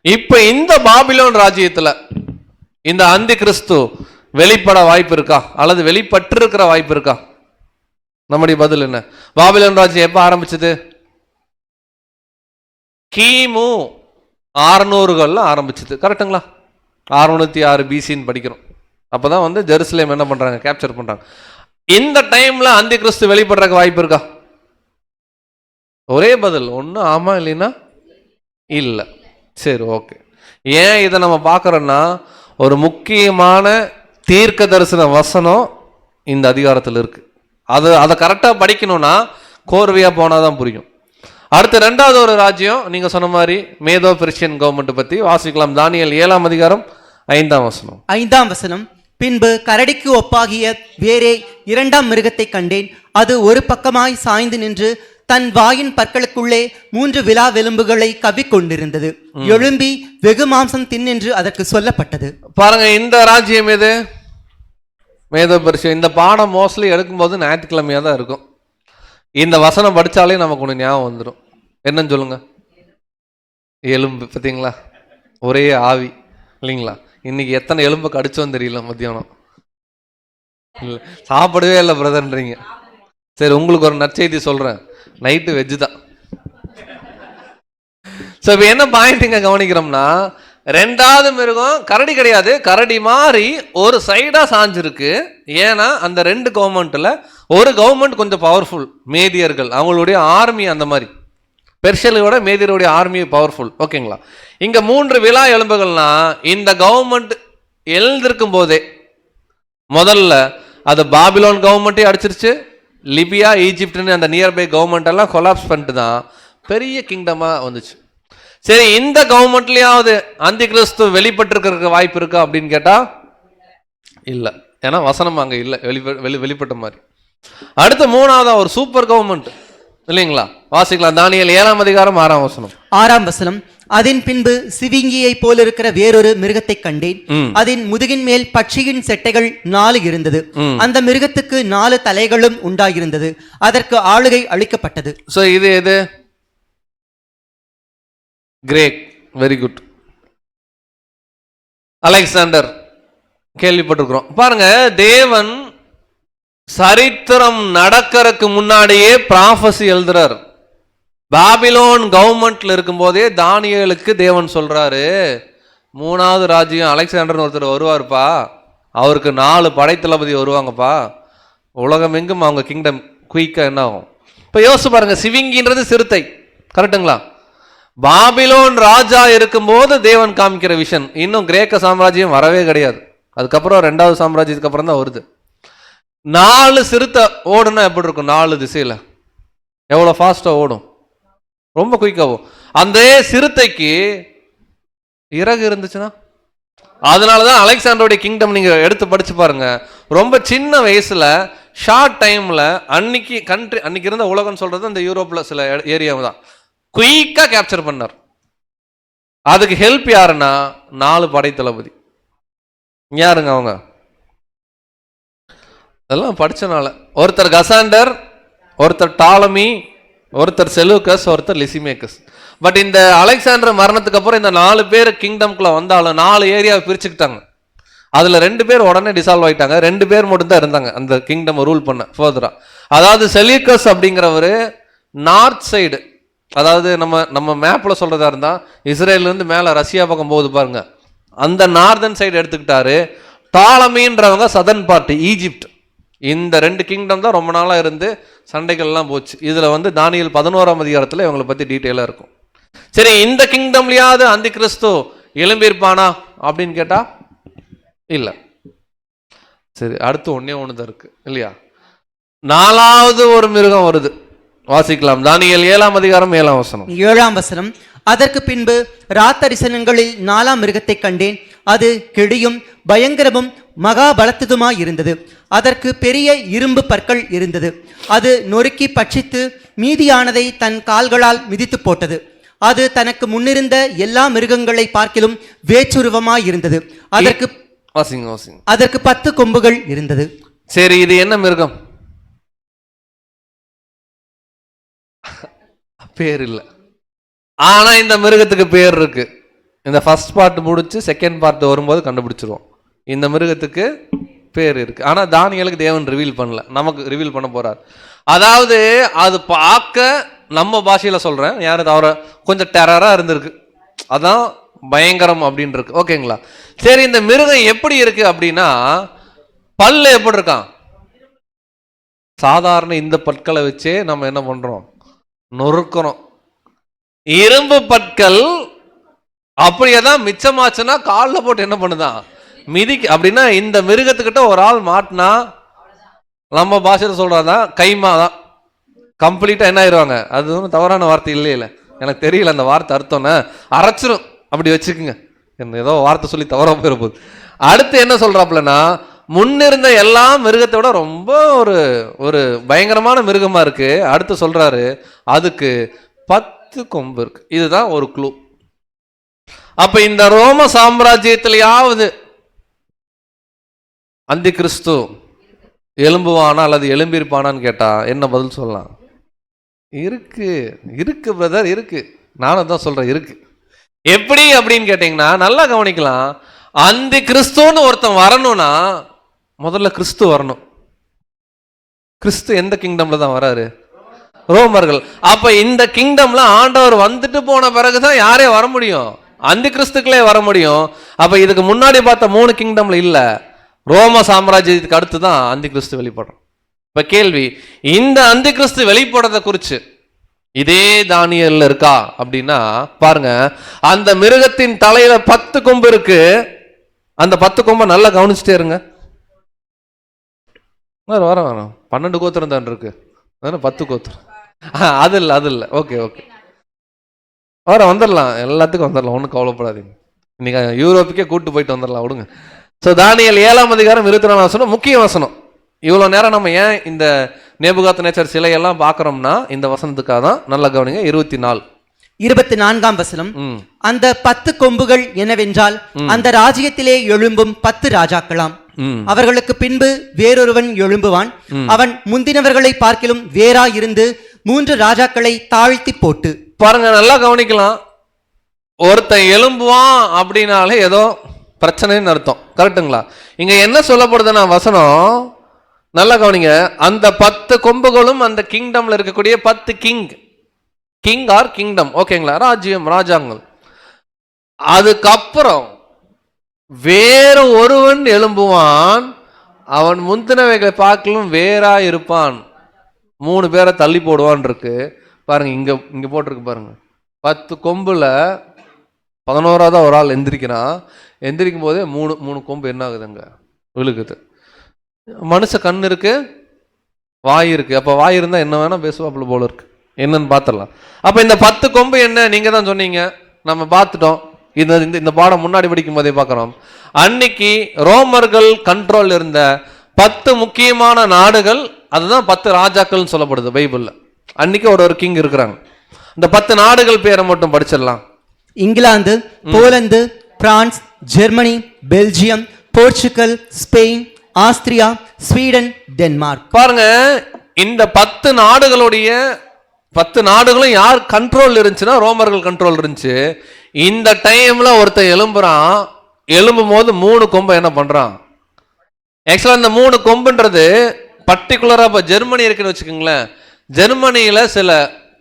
இப்ப இந்த பாபிலோன் ராஜ்யத்துல இந்த அந்தி கிறிஸ்து வெளிப்பட வாய்ப்பு இருக்கா அல்லது வெளிப்பட்டு இருக்கிற வாய்ப்பு இருக்கா? நம்முடைய பதில் என்ன? பாபிலோன் ராஜ்யம் எப்ப ஆரம்பிச்சது? கிமு 600 ஆரம்பிச்சது. கரெக்டுங்களா? 606 பிசின்னு படிக்கிறோம். அப்பதான் வந்து ஜெருசலேம் என்ன பண்றாங்க? கேப்சர் பண்றாங்க. இந்த டைம்ல அந்தி கிறிஸ்து வெளிப்படுறதுக்கு வாய்ப்பு இருக்கா? ஒரே பதில், ஒண்ணு ஆமா இல்லைன்னா இல்ல. சரி, ஓகே. ஏன் இதை நம்ம பார்க்கறோம்னா ஒரு முக்கியமான தீர்க்க தரிசன வசனம் இந்த அதிகாரத்தில் இருக்கு. அதை கரெக்டாக படிக்கணும்னா கோர்வையாக போனாதான் புரியும். அடுத்து ரெண்டாவது ஒரு ராஜ்யம், நீங்க சொன்ன மாதிரி மேதோ பெர்ஷியன் கவர்மெண்ட் பத்தி வாசிக்கலாம். தானியேல் 7ஆம் அதிகாரம் 5ஆம் வசனம். 5ஆம் வசனம். பின்பு கரடிக்கு ஒப்பாகிய வேறே 2ஆம் மிருகத்தை கண்டேன். அது ஒரு பக்கமாய் சாய்ந்து நின்று தன் வாயின் பற்களுக்குள்ளே 3 விலா எலும்புகளை கவ்விக்கொண்டிருந்தது. எழும்பி வெகு மாம்சம் தின்னென்று அதற்கு சொல்லப்பட்டது. பாருங்க, இந்த ராஜ்யம் எது? மேதோ பெர்ஷியா. இந்த பாடம் மோஸ்ட்லி எடுக்கும்போது ஞாயிற்றுக்கிழமையா தான் இருக்கும். இந்த வசனம் படிச்சாலே நமக்கு ஒன்று ஞாபகம் வந்துடும். என்னன்னு சொல்லுங்க? எலும்பு. பார்த்தீங்களா? ஒரே ஆவி இல்லைங்களா? இன்னைக்கு எத்தனை எலும்பு கடிச்சோன்னு தெரியல மத்தியானம். இல்லை, சாப்பிடவே இல்லை பிரதர்ன்றீங்க. சரி, உங்களுக்கு ஒரு நற்செய்தி சொல்றேன். நைட்டு வெஜ்ஜு தான். ஸோ இப்போ என்ன பாயிண்ட் இங்க கவனிக்கிறோம்னா, ரெண்டாவது மிருகம் கரடி கிடையாது, கரடி மாதிரி ஒரு சைடா சாஞ்சிருக்கு. ஏன்னா அந்த ரெண்டு கவர்மெண்ட்ல ஒரு கவர்மெண்ட் கொஞ்சம் பவர்ஃபுல், மேதியர்கள், அவங்களுடைய ஆர்மி அந்த மாதிரி. பெர்ஷியலோட மேதியருடைய ஆர்மி பவர்ஃபுல். ஓகேங்களா? இங்க 3 விலா எலும்புகள்னா இந்த கவர்மெண்ட் எழுந்திருக்கும் போதே முதல்ல அது பாபிலோன் கவர்மெண்ட்டே அடிச்சிருச்சு. லிபியா, ஈஜிப்ட்னு அந்த நியர்பை கவர்மெண்ட் எல்லாம் கொலாப்ஸ் பண்ணிட்டு தான் பெரிய கிங்டமா வந்துச்சு. சரி, இந்த கவர்மெண்ட்லயாவது அந்தி கிறிஸ்து வெளிப்பட்டிருக்கிறதுக்கு வாய்ப்பு இருக்கா அப்படின்னு கேட்டா இல்ல. ஏன்னா வசனம் அங்க இல்ல வெளிப்பட்ட மாதிரி. அடுத்த மூணாவதா ஒரு சூப்பர் கவர்மெண்ட் இல்லைங்களா? வாசிக்கலாம். தானியேல் 7ஆம் அதிகாரம் 6ஆம் வசனம். 6ஆம் வசனம். அதன் பின்பு சிவிங்கியை போல இருக்கிற வேறொரு மிருகத்தை கண்டேன். அதன் முதுகின் மேல் பட்சியின் செட்டைகள் 4 இருந்தது. அந்த மிருகத்துக்கு 4 தலைகளும் உண்டாயிருந்தது. அதற்கு ஆளுகை அளிக்கப்பட்டது. சோ இது எது? கிரேக். Very good. அலெக்சாண்டர் கேள்விப்பட்டிருக்கிறோம். பாருங்க, தேவன் சரித்திரம் நடக்கிறதுக்கு முன்னாடியே ப்ராஃபஸி எழுதுறார். பாபிலோன் கவர்மெண்ட்ல இருக்கும் போதே தானியேலுக்கு தேவன் சொல்றாரு, 3வது ராஜ்யம் அலெக்சாண்டர்னு ஒருத்தர் வருவார்ப்பா, அவருக்கு 4 படைத்தளபதி வருவாங்கப்பா, உலகம் எங்கும் அவங்க கிங்டம் குயிக்கா என்ன ஆகும். இப்ப யோசிச்சு பாருங்க, சிவிங்கின்றது சிறுத்தை, கரெக்டுங்களா? பாபிலோன் ராஜா இருக்கும்போது தேவன் காமிக்கிற விஷன். இன்னும் கிரேக்க சாம்ராஜ்யம் வரவே கிடையாது. அதுக்கப்புறம் 2வது சாம்ராஜ்யத்துக்கு அப்புறம் தான் வருது. 4 சிறுத்தை ஓடுனா எப்படி இருக்கும்? 4 திசையில எவ்வளவு ஃபாஸ்டா ஓடும்? ரொம்ப குயிக்காகும். அந்த சிறுத்தைக்கு இறகு இருந்துச்சுன்னா, அதனாலதான் அலெக்சாண்டருடைய கிங்டம் நீங்க எடுத்து படிச்சு பாருங்க, ரொம்ப சின்ன வயசுல ஷார்ட் டைம்ல அன்னைக்கு இருந்த உலகம் சொல்றது அந்த யூரோப்ல சில ஏரியாவை தான் குயிக்கா கேப்சர் பண்ணார். அதுக்கு ஹெல்ப் யாருன்னா 4 படைத்தளபதி. யாருங்க அவங்க? அதெல்லாம் படிச்சனால. ஒருத்தர் கசாண்டர், ஒருத்தர் டாலமி, ஒருத்தர் செலூக்கஸ், ஒருத்தர் லிசிமேக்கஸ். பட் இந்த அலெக்சாண்டர் மரணத்துக்கு அப்புறம் இந்த 4 பேர் கிங்டம்குள்ள வந்தாலும் 4 ஏரியாவை பிரிச்சுக்கிட்டாங்க. அதுல 2 பேர் உடனே டிசால்வ் ஆயிட்டாங்க. 2 பேர் மட்டும் தான் இருந்தாங்க அந்த கிங்டம் ரூல் பண்ண ஃபர்தரா. அதாவது செலூக்கஸ் அப்படிங்கிறவரு நார்த் சைடு, அதாவது நம்ம மேப்ல சொல்றதா இருந்தா இஸ்ரேல்ல இருந்து மேல ரஷ்யா பக்கம் போகுது பாருங்க, அந்த நார்தன் சைடு எடுத்துக்கிட்டாரு. டாலமின்றவங்க சதர்ன் பார்ட்டி, ஈஜிப்ட். இந்த 2 கிங்டம் தான் ரொம்ப நாளா இருந்து சண்டைகள்லாம் போச்சு. இதுல வந்து தானியேல் 11ஆம் அதிகாரத்துல இவங்களை பத்தி டீட்டெயிலா இருக்கும். சரி, இந்த கிங்டம்லயாவது அந்தி கிறிஸ்து எழும்பியிருப்பானா அப்படின்னு கேட்டா இல்ல. சரி, அடுத்து ஒன்னே ஒண்ணுதான் இருக்கு இல்லையா? 4வது ஒரு மிருகம் வருது. வாசிக்கலாம். தானியேல் 7ஆம் அதிகாரம் 7ஆம் வசனம். 7ஆம் வசனம். அதற்கு பின்பு ராத்தரிசனங்களில் 4ஆம் மிருகத்தை கண்டேன். அது கெடியும் பயங்கரமும் மகா பலத்ததுமாய் இருந்தது. அதற்கு பெரிய இரும்பு பற்கள் இருந்தது. அது நொறுக்கி பட்சித்து மீதியானதை தன் கால்களால் மிதித்து போட்டது. அது தனக்கு முன்னிருந்த எல்லா மிருகங்களை பார்க்கிலும் வேற்றுருவமாய் இருந்தது. அதற்கு வாசிங்க வாசிங்க. அதற்கு 10 கொம்புகள் இருந்தது. சரி, இது என்ன மிருகம்? பேர் இல்லை, ஆனா இந்த மிருகத்துக்கு பேர் இருக்கு. இந்த ஃபர்ஸ்ட் பார்ட் முடிச்சு செகண்ட் பார்ட் வரும்போது கண்டுபிடிச்சிருவோம். இந்த மிருகத்துக்கு பேர் இருக்கு, ஆனா தானியேலுக்கு தேவன் ரிவீல் பண்ணல, நமக்கு ரிவீல் பண்ண போறார். அதாவது அது பார்க்க நம்ம பாஷையில சொல்றேன், யாரு தவிர கொஞ்சம் டெரரா இருந்திருக்கு, அதான் பயங்கரம் அப்படின்னு இருக்கு. ஓகேங்களா? சரி, இந்த மிருகம் எப்படி இருக்கு அப்படின்னா, பல்லு எப்படி இருக்கான்? சாதாரண இந்த பற்களை வச்சே நம்ம என்ன பண்றோம்? நொறுக்கிறோம். இரும்பு பற்கள் அப்படியேதான் மிச்சமாச்சுன்னா காலில் போட்டு என்ன பண்ணுதான்? மிதிக்கு. அப்படின்னா இந்த மிருகத்துக்கிட்ட ஒரு ஆள் மாட்டினா, நம்ம பாஷையில் சொல்றாதான் கைமா தான், கம்ப்ளீட்டா என்ன ஆயிடுவாங்க. அது ஒன்றும் தவறான வார்த்தை இல்லை, இல்லை எனக்கு தெரியல அந்த வார்த்தை அர்த்தம்னா, அரைச்சிரும் அப்படி வச்சுக்குங்க. என்ன ஏதோ வார்த்தை சொல்லி தவறா போயிட போகுது. அடுத்து என்ன சொல்றாப்புலன்னா, முன்னிருந்த எல்லா மிருகத்தை விட ரொம்ப ஒரு ஒரு பயங்கரமான மிருகமா இருக்கு. அடுத்து சொல்றாரு அதுக்கு 10 கொம்பு இருக்கு. இதுதான் ஒரு க்ளூ. அப்ப இந்த ரோம சாம்ராஜ்யத்திலேயாவது அந்தி கிறிஸ்து எலும்புவானா அல்லது எலும்பிருப்பானான்னு கேட்டா என்ன பதில் சொல்லலாம்? இருக்கு, இருக்கு பிரதர், இருக்கு. நானும் தான் சொல்றேன் இருக்கு. எப்படி அப்படின்னு கேட்டீங்கன்னா நல்லா கவனிக்கலாம். அந்தி கிறிஸ்துன்னு ஒருத்தன் வரணும்னா முதல்ல கிறிஸ்து வரணும். கிறிஸ்து எந்த கிங்டம்ல தான் வராரு? ரோமர்கள். அப்ப இந்த கிங்டம்ல ஆண்டவர் வந்துட்டு போன பிறகுதான் யாரே வர முடியும்? அந்தி கிறிஸ்துக்களே வர முடியும். அப்ப இதுக்கு முன்னாடி பார்த்த 3 கிங்டம்ல இல்ல, ரோம சாம்ராஜ்யத்துக்கு அடுத்து தான் அந்தி கிறிஸ்து வெளிப்படும். இப்ப கேள்வி, இந்த அந்தி கிறிஸ்து வெளிப்படுறத குறிச்சு இதே தானியேல்ல இருக்கா அப்படின்னா பாருங்க, அந்த மிருகத்தின் தலையில 10 கொம்பு இருக்கு. அந்த 10 கொம்பை நல்லா கவனிச்சுட்டே இருங்க. வர 12 கோத்திரம் தான் இருக்கு, 10 கோத்திரம் அது இல்லை, அது இல்லை. ஓகே ஓகே, வந்துடலாம், எல்லாத்துக்கும் வந்துடலாம், ஒன்றும் கவலைப்படாதீங்க. இன்னைக்கு யூரோப்புக்கே கூட்டு போயிட்டு வந்துடலாம், விடுங்க. ஸோ தானியேல் 7ஆம் அதிகாரம் 24 வசனம் முக்கிய வசனம். இவ்வளோ நேரம் நம்ம ஏன் இந்த நேபுகாத்நேச்சர் சிலையெல்லாம் பார்க்குறோம்னா இந்த வசனத்துக்காக தான். நல்லா கவனிங்க. 24ஆம் வசனம். அந்த 10 கொம்புகள் என்னவென்றால் அந்த ராஜ்யத்திலே எழும்பும் 10 ராஜாக்களாம். அவர்களுக்கு பின்பு வேறொருவன் எழும்புவான், அவன் முந்தினவர்களை பார்க்கிலும் வேறா இருந்து 3 ராஜாக்களை தாழ்த்தி போட்டு. பாருங்க, நல்லா கவனிக்கலாம். ஒருத்தன் எழும்புவான் அப்படின்னாலே ஏதோ பிரச்சனைன்னு அர்த்தம். கரெக்டுங்களா? இங்க என்ன சொல்லப்படுதுன்னா வசனம் நல்லா கவனிங்க. அந்த 10 கொம்புகளும் அந்த கிங்டம்ல இருக்கக்கூடிய 10 கிங் ஆர் கிங்டம், ஓகேங்களா, ராஜ்யம், ராஜாங்கள். அதுக்கப்புறம் வேறு ஒருவன் எழும்புவான், அவன் முந்தினவைகளை பார்க்கலும் வேறா இருப்பான், 3 பேரை தள்ளி போடுவான் இருக்கு பாருங்க. இங்க போட்டிருக்கு பாருங்க. 10 கொம்புல 11ஆவது ஒரு ஆள் எந்திரிக்கிறான். எந்திரிக்கும் போதே 3 கொம்பு என்ன ஆகுதுங்க? விழுகுது. மனுஷ கண் இருக்கு, வாய் இருக்கு. அப்ப வாய் இருந்தா என்ன வேணா பேசுவாப்புல போல இருக்கு. என்னன்னு பார்த்துடலாம். அப்ப இந்த 10 கொம்பு என்ன? நீங்க தான் சொன்னீங்க, நம்ம பார்த்துட்டோம். இந்த பாடம் முன்னாடி படிக்கும் போதே பார்க்கிறோம். அன்னைக்கு ரோமர்கள் கண்ட்ரோல் இருந்த 10 முக்கியமான நாடுகள், அதுதான் 10 ராஜாக்கள் சொல்லப்படுது பைபிள்ல. அன்னைக்கு ஒரு கிங் இருக்கிறாங்க. இந்த 10 நாடுகள் பேரை மட்டும் படிச்சிடலாம். England, Poland, France, Germany, Belgium, Portugal, Spain, Austria, Sweden, Denmark. பாருங்க, இந்த 10 நாடுகளுடைய 10 நாடுகளும் யார் கண்ட்ரோல் இருந்துச்சுன்னா ரோமர்கள் கண்ட்ரோல் இருந்துச்சு. இந்த டைம்ல ஒருத்தன் எழும்புறான். எழும்பும் போது 3 கொம்பை என்ன பண்றான்? ஆக்சுவலா இந்த 3 கொம்புன்றது பர்டிகுலரா இப்ப ஜெர்மனி இருக்குன்னு வச்சுக்கோங்களேன். ஜெர்மனியில சில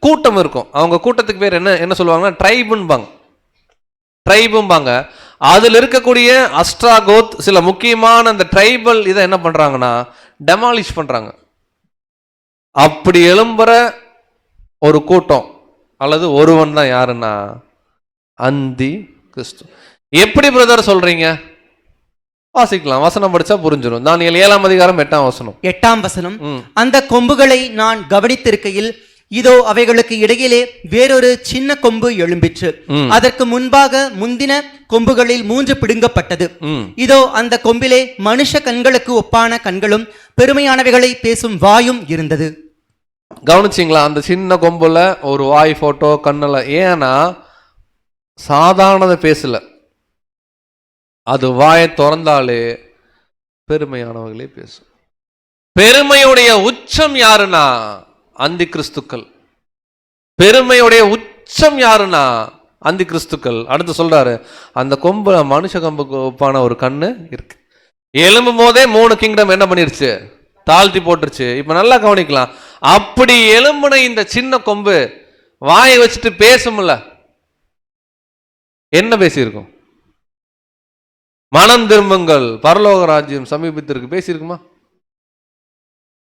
கூட்டம் இருக்கும். அவங்க கூட்டத்துக்கு பேர் என்ன சொல்லுவாங்கன்னா ட்ரைபும்பாங்க. அதுல இருக்கக்கூடிய அஸ்ட்ராகோத் சில முக்கியமான அந்த ட்ரைபல் இதை என்ன பண்றாங்கன்னா டெமாலிஷ் பண்றாங்க. அப்படி எழும்புற ஒரு கூட்டம் அல்லது ஒருவன் தான் யாருன்னா அந்தி கிறிஸ்து. எப்படி பிரதர் சொல்றீங்க? வாசிக்கலாம், வசனம் படிச்சா புரிஞ்சிடும். தானியேல் 7ஆம் அதிகாரம் 8ஆம் வசனம். அந்த கொம்புகளை நான் கவனித்திருக்கையில் இதோ அவைகளுக்கு இடையிலே வேறொரு சின்ன கொம்பு எழும்பிற்று. அதற்கு முன்பாக முந்தின கொம்புகளில் 3 பிடுங்கப்பட்டது. இதோ அந்த கொம்பிலே மனுஷ கண்களுக்கு ஒப்பான கண்களும் பெருமையானவைகளை பேசும் வாயும் இருந்தது. கவனிச்சிங்களா? அந்த சின்ன கொம்புல ஒரு வாய், போட்டோ, கண்ணல. ஏன்னா சாதாரணத பேசல, அது வாயை திறந்தாலே பெருமையானவர்களே பேசும். பெருமையுடைய உச்சம் யாருன்னா அந்தி கிறிஸ்துக்கள். பெருமையுடைய உச்சம் யாருன்னா அந்தி கிறிஸ்துக்கள். அடுத்து சொல்றாரு, அந்த கொம்பு மனுஷ கொம்புக்கு ஒப்பான ஒரு கண்ணு இருக்கு. எலும்பும் போதே 3 கிங்டம் என்ன பண்ணிருச்சு, தாழ்த்தி போட்டுருச்சு. இப்ப நல்லா கவனிக்கலாம். அப்படி எலும்புன இந்த சின்ன கொம்பு வாயை வச்சுட்டு பேசும்ல, என்ன பேசியிருக்கும்? மனம் திரும்புங்கள், பரலோக ராஜ்யம் சமீபத்திற்கு பேசியிருக்குமா?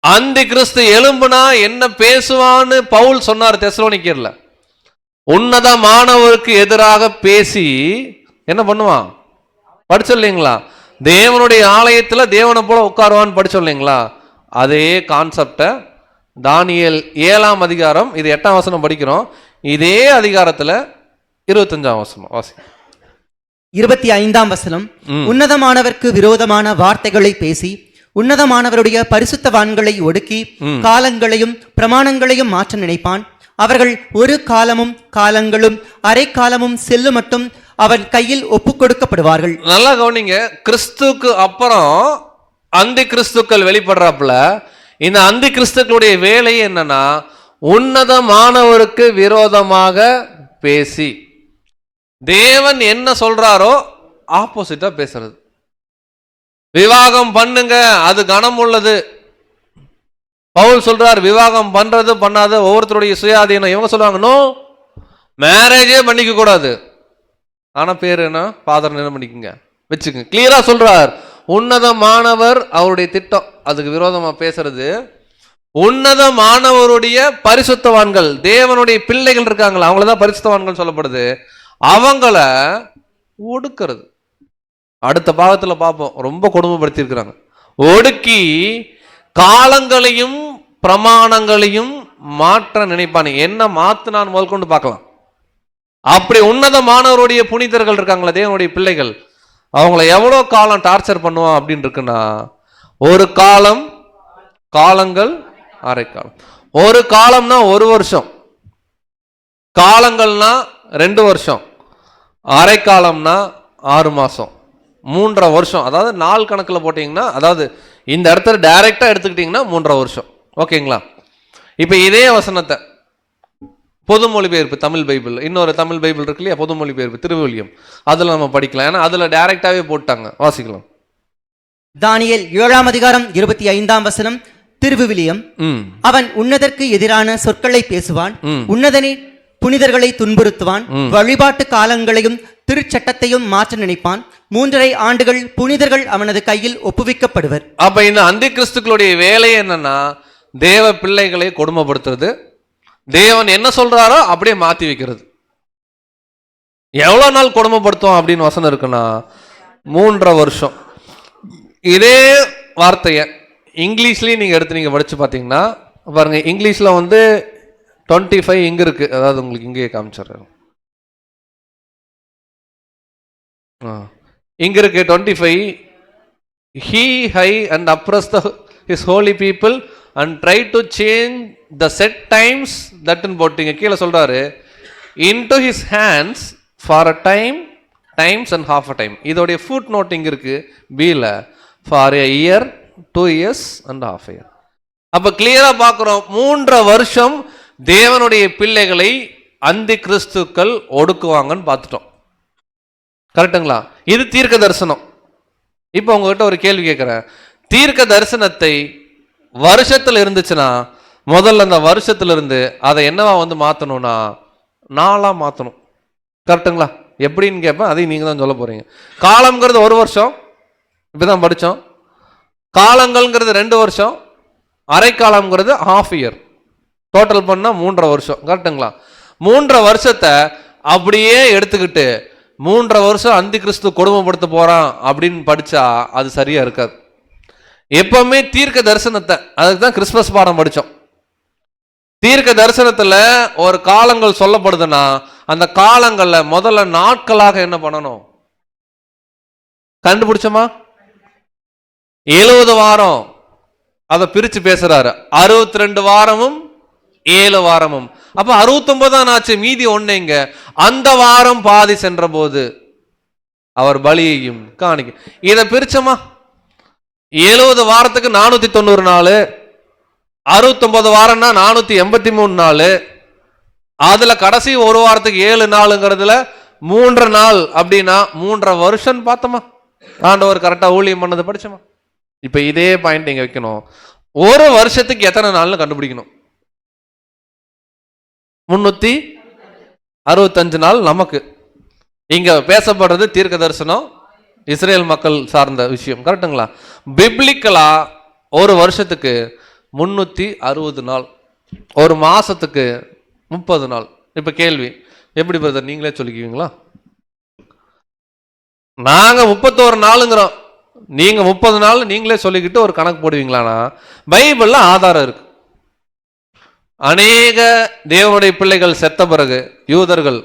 அந்தி கிறிஸ்து எலும்புனா என்ன பேசுவான்னு பவுல் சொன்னார் தெசலோனிக்கேர்ல. உன்னதமானவருக்கு எதிராக பேசி என்ன பண்ணுவான்? படிச்சோம் இல்லைங்களா? தேவனுடைய ஆலயத்துல தேவனை போல உட்காருவான்னு படிச்சோம் இல்லைங்களா? அதே கான்செப்டை தானியேல் 7ஆம் அதிகாரம், இது 8ஆம் வசனம் படிக்கிறோம். இதே அதிகாரத்துல 25ஆம் வசனம் வாசி. 25ஆம் வசனம், உன்னதமானவருக்கு விரோதமான வார்த்தைகளை பேசி உன்னதமானவருடைய பரிசுத்தவான்களை ஒடுக்கி காலங்களையும் பிரமாணங்களையும் மாற்ற நினைப்பான். அவர்கள் ஒரு காலமும் காலங்களும் அரை காலமும் செல்லும் மட்டும் அவன் கையில் ஒப்புக் கொடுக்கப்படுவார்கள். நல்லா கவனிங்க. கிறிஸ்துக்கு அப்புறம் அந்தி கிறிஸ்துக்கள் வெளிப்படுறாப்புல, இந்த அந்தி கிறிஸ்துக்களுடைய வேலை என்னன்னா, உன்னதமானவருக்கு விரோதமாக பேசி தேவன் என்ன சொல்றாரோ ஆப்போசிட்டா பேசுறது. விவாகம் பண்ணுங்க, அது கனம் உள்ளது. பவுல் சொல்றார், விவாகம் பண்றது பண்ணாத ஒவ்வொருத்தருடைய சுயாதீனம். இவங்க சொல்லுவாங்க, நோ, மேரேஜே பண்ணிக்க கூடாது. ஆனா பேரு என்ன, ஃபாதர் என்ன பண்ணிக்கங்க வச்சுக்கங்க. கிளியரா சொல்றார். உன்னதமானவர் அவருடைய திட்டம், அதுக்கு விரோதமா பேசுறது. உன்னதமானவருடைய பரிசுத்தவான்கள், தேவனுடைய பிள்ளைகள் இருக்காங்களா, அவங்களதான் பரிசுத்தவான்கள் சொல்லப்படுது. அவங்கள ஒடுக்கிறது. அடுத்த பாகத்துல பார்ப்போம், ரொம்ப கொடுமைப்படுத்தி இருக்கிறாங்க. ஒடுக்கி காலங்களையும் பிரமாணங்களையும் மாற்ற நினைப்பானே. என்ன மாத்தினான் முதல் கொண்டு பார்க்கலாம். அப்படி உன்னதமானவருடைய புனிதர்கள் இருக்காங்களா, தேவனுடைய பிள்ளைகள், அவங்கள எவ்வளோ காலம் டார்ச்சர் பண்ணுவான் அப்படின்னு இருக்குன்னா, ஒரு காலம், காலங்கள், அரை காலம். ஒரு காலம்னா 1 வருஷம், காலங்கள்னா 2 வருஷம், அரை காலம்னா 6 மாசம், 3.5 வருஷம். அதாவது நாள் கணக்கில் போட்டீங்கன்னா, அதாவது இந்த இடத்துல டைரக்டா எடுத்துக்கிட்டீங்கன்னா 3.5 வருஷம். ஓகேங்களா? இப்போ இதே வசனத்தை பொது மொழிபெயர்ப்பு தமிழ் பைபிள், இன்னொரு தமிழ் பைபிள் இருக்கு இல்லையா, பொது மொழிபெயர்ப்பு திருவிவிலியம், அதில் நம்ம படிக்கலாம். ஏன்னா அதில் டைரக்டாவே போட்டாங்க. வாசிக்கலாம். தானியேல் 7ஆம் அதிகாரம் 25ஆம் வசனம், திருவிவிலியம். அவன் உன்னதற்கு எதிரான சொற்களை பேசுவான், உன்னதனை புனிதர்களை துன்புறுத்துவான், வழிபாட்டு காலங்களையும் திருச்சட்டத்தையும் மாற்ற நினைப்பான். 3.5 ஆண்டுகள் புனிதர்கள் அவனது கையில் ஒப்புவிக்கப்படுவர். அப்ப இந்த அந்தி கிறிஸ்துக்களுடைய வேலை என்னன்னா, தேவ பிள்ளைகளை கொடுமைப்படுத்துறது, தேவன் என்ன சொல்றாரோ அப்படியே மாத்தி வைக்கிறது. எவ்வளவு நாள் கொடுமைப்படுத்தும் அப்படின்னு வசனம் இருக்குன்னா 3.5 வருஷம். இதே வார்த்தைய இங்கிலீஷ்லயும் நீங்க எடுத்து நீங்க படிச்சு பாத்தீங்கன்னா பாருங்க, இங்கிலீஷ்ல 25 இங்க இருக்கு. அதாவது உங்களுக்கு இங்கேயே காமிச்சிடுறேன். இங்க இருக்கு 25. He high and oppress his holy people and try to change the set times that in போட்டீங்க. கீழே சொல்றாரு, into his hands for a time, times and half a time. இதோடைய ஃபுட் நோட் இங்க இருக்கு பீல, for a year, 2 years and half a year. அப்ப கிளியரா பார்க்கிறோம், 3.5 வருஷம் தேவனுடைய பிள்ளைகளை அந்தி கிறிஸ்துக்கள் ஒடுக்குவாங்கன்னு பார்த்துட்டோம். கரெக்டுங்களா? இது தீர்க்க தரிசனம். இப்போ உங்ககிட்ட ஒரு கேள்வி கேட்கிறேன். தீர்க்க தரிசனத்தை வருஷத்துல இருந்துச்சுன்னா முதல்ல அந்த வருஷத்துல இருந்து அதை என்னவா மாத்தணும்னா நாளா மாத்தணும். கரெக்டுங்களா? எப்படின்னு கேட்பேன், அதையும் நீங்க தான் சொல்ல போறீங்க. காலம்ங்கிறது 1 வருஷம், இப்பதான் படிச்சோம். காலங்கள்ங்கிறது 2 வருஷம், அரை காலம்ங்கிறது half year. டோட்டல் பண்ணா 3.5 வருஷம். கரெக்டுங்களா? 3.5 வருஷத்தை அப்படியே எடுத்துக்கிட்டு 3.5 வருஷம் அந்தி கிறிஸ்து கொடுமைப்படுத்த போறான் அப்படின்னு படிச்சா அது சரியா இருக்காது. எப்பவுமே தீர்க்க தரிசனத்தை, அதுக்கு தான் கிறிஸ்துமஸ் பாடம் படிச்சோம். தீர்க்க தரிசனத்துல ஒரு காலங்கள் சொல்லப்படுதுன்னா அந்த காலங்கள்ல முதல்ல நாட்களாக என்ன பண்ணணும் கண்டுபிடிச்சோமா? 70 வாரம் அதை பிரிச்சு பேசுறாரு. 62 வாரமும் 7 வாரமும். அப்ப 69 ஆச்சு, மீதி 1 இங்க. அந்த வாரம் பாதி சென்ற போது அவர் பலியையும் காணிக்கை. இதை பிரிச்சோமா, 70 வாரத்துக்கு 490 நாள், 69 வாரம்னா 483 நாள், அதுல கடைசி ஒரு வாரத்துக்கு 7 நாளுங்கிறதுல 3 நாள், அப்படின்னா 3.5 வருஷம் பார்த்தோமா. ஆண்டவர் கரெக்டா ஊழியம் பண்ணது படிச்சோமா. இப்ப இதே பாயிண்ட் இங்க வைக்கணும். ஒரு வருஷத்துக்கு எத்தனை நாள்னு கண்டுபிடிக்கணும். 365 நாள். நமக்கு இங்க பேசப்படுறது தீர்க்க தரிசனம், இஸ்ரேல் மக்கள் சார்ந்த விஷயம், கரெக்டுங்களா? பிப்ளிக்கலா ஒரு வருஷத்துக்கு 360 நாள், ஒரு மாசத்துக்கு 30 நாள். இப்ப கேள்வி, எப்படி பிரதர் நீங்களே சொல்லிக்குவீங்களா? நாங்க 31 நாளுங்கிறோம், நீங்க 30 நாள் நீங்களே சொல்லிக்கிட்டு ஒரு கணக்கு போடுவீங்களானா? பைபிள்ல ஆதாரம் இருக்கு. அநேக தேவனுடைய பிள்ளைகள் செத்த பிறகு, யூதர்கள்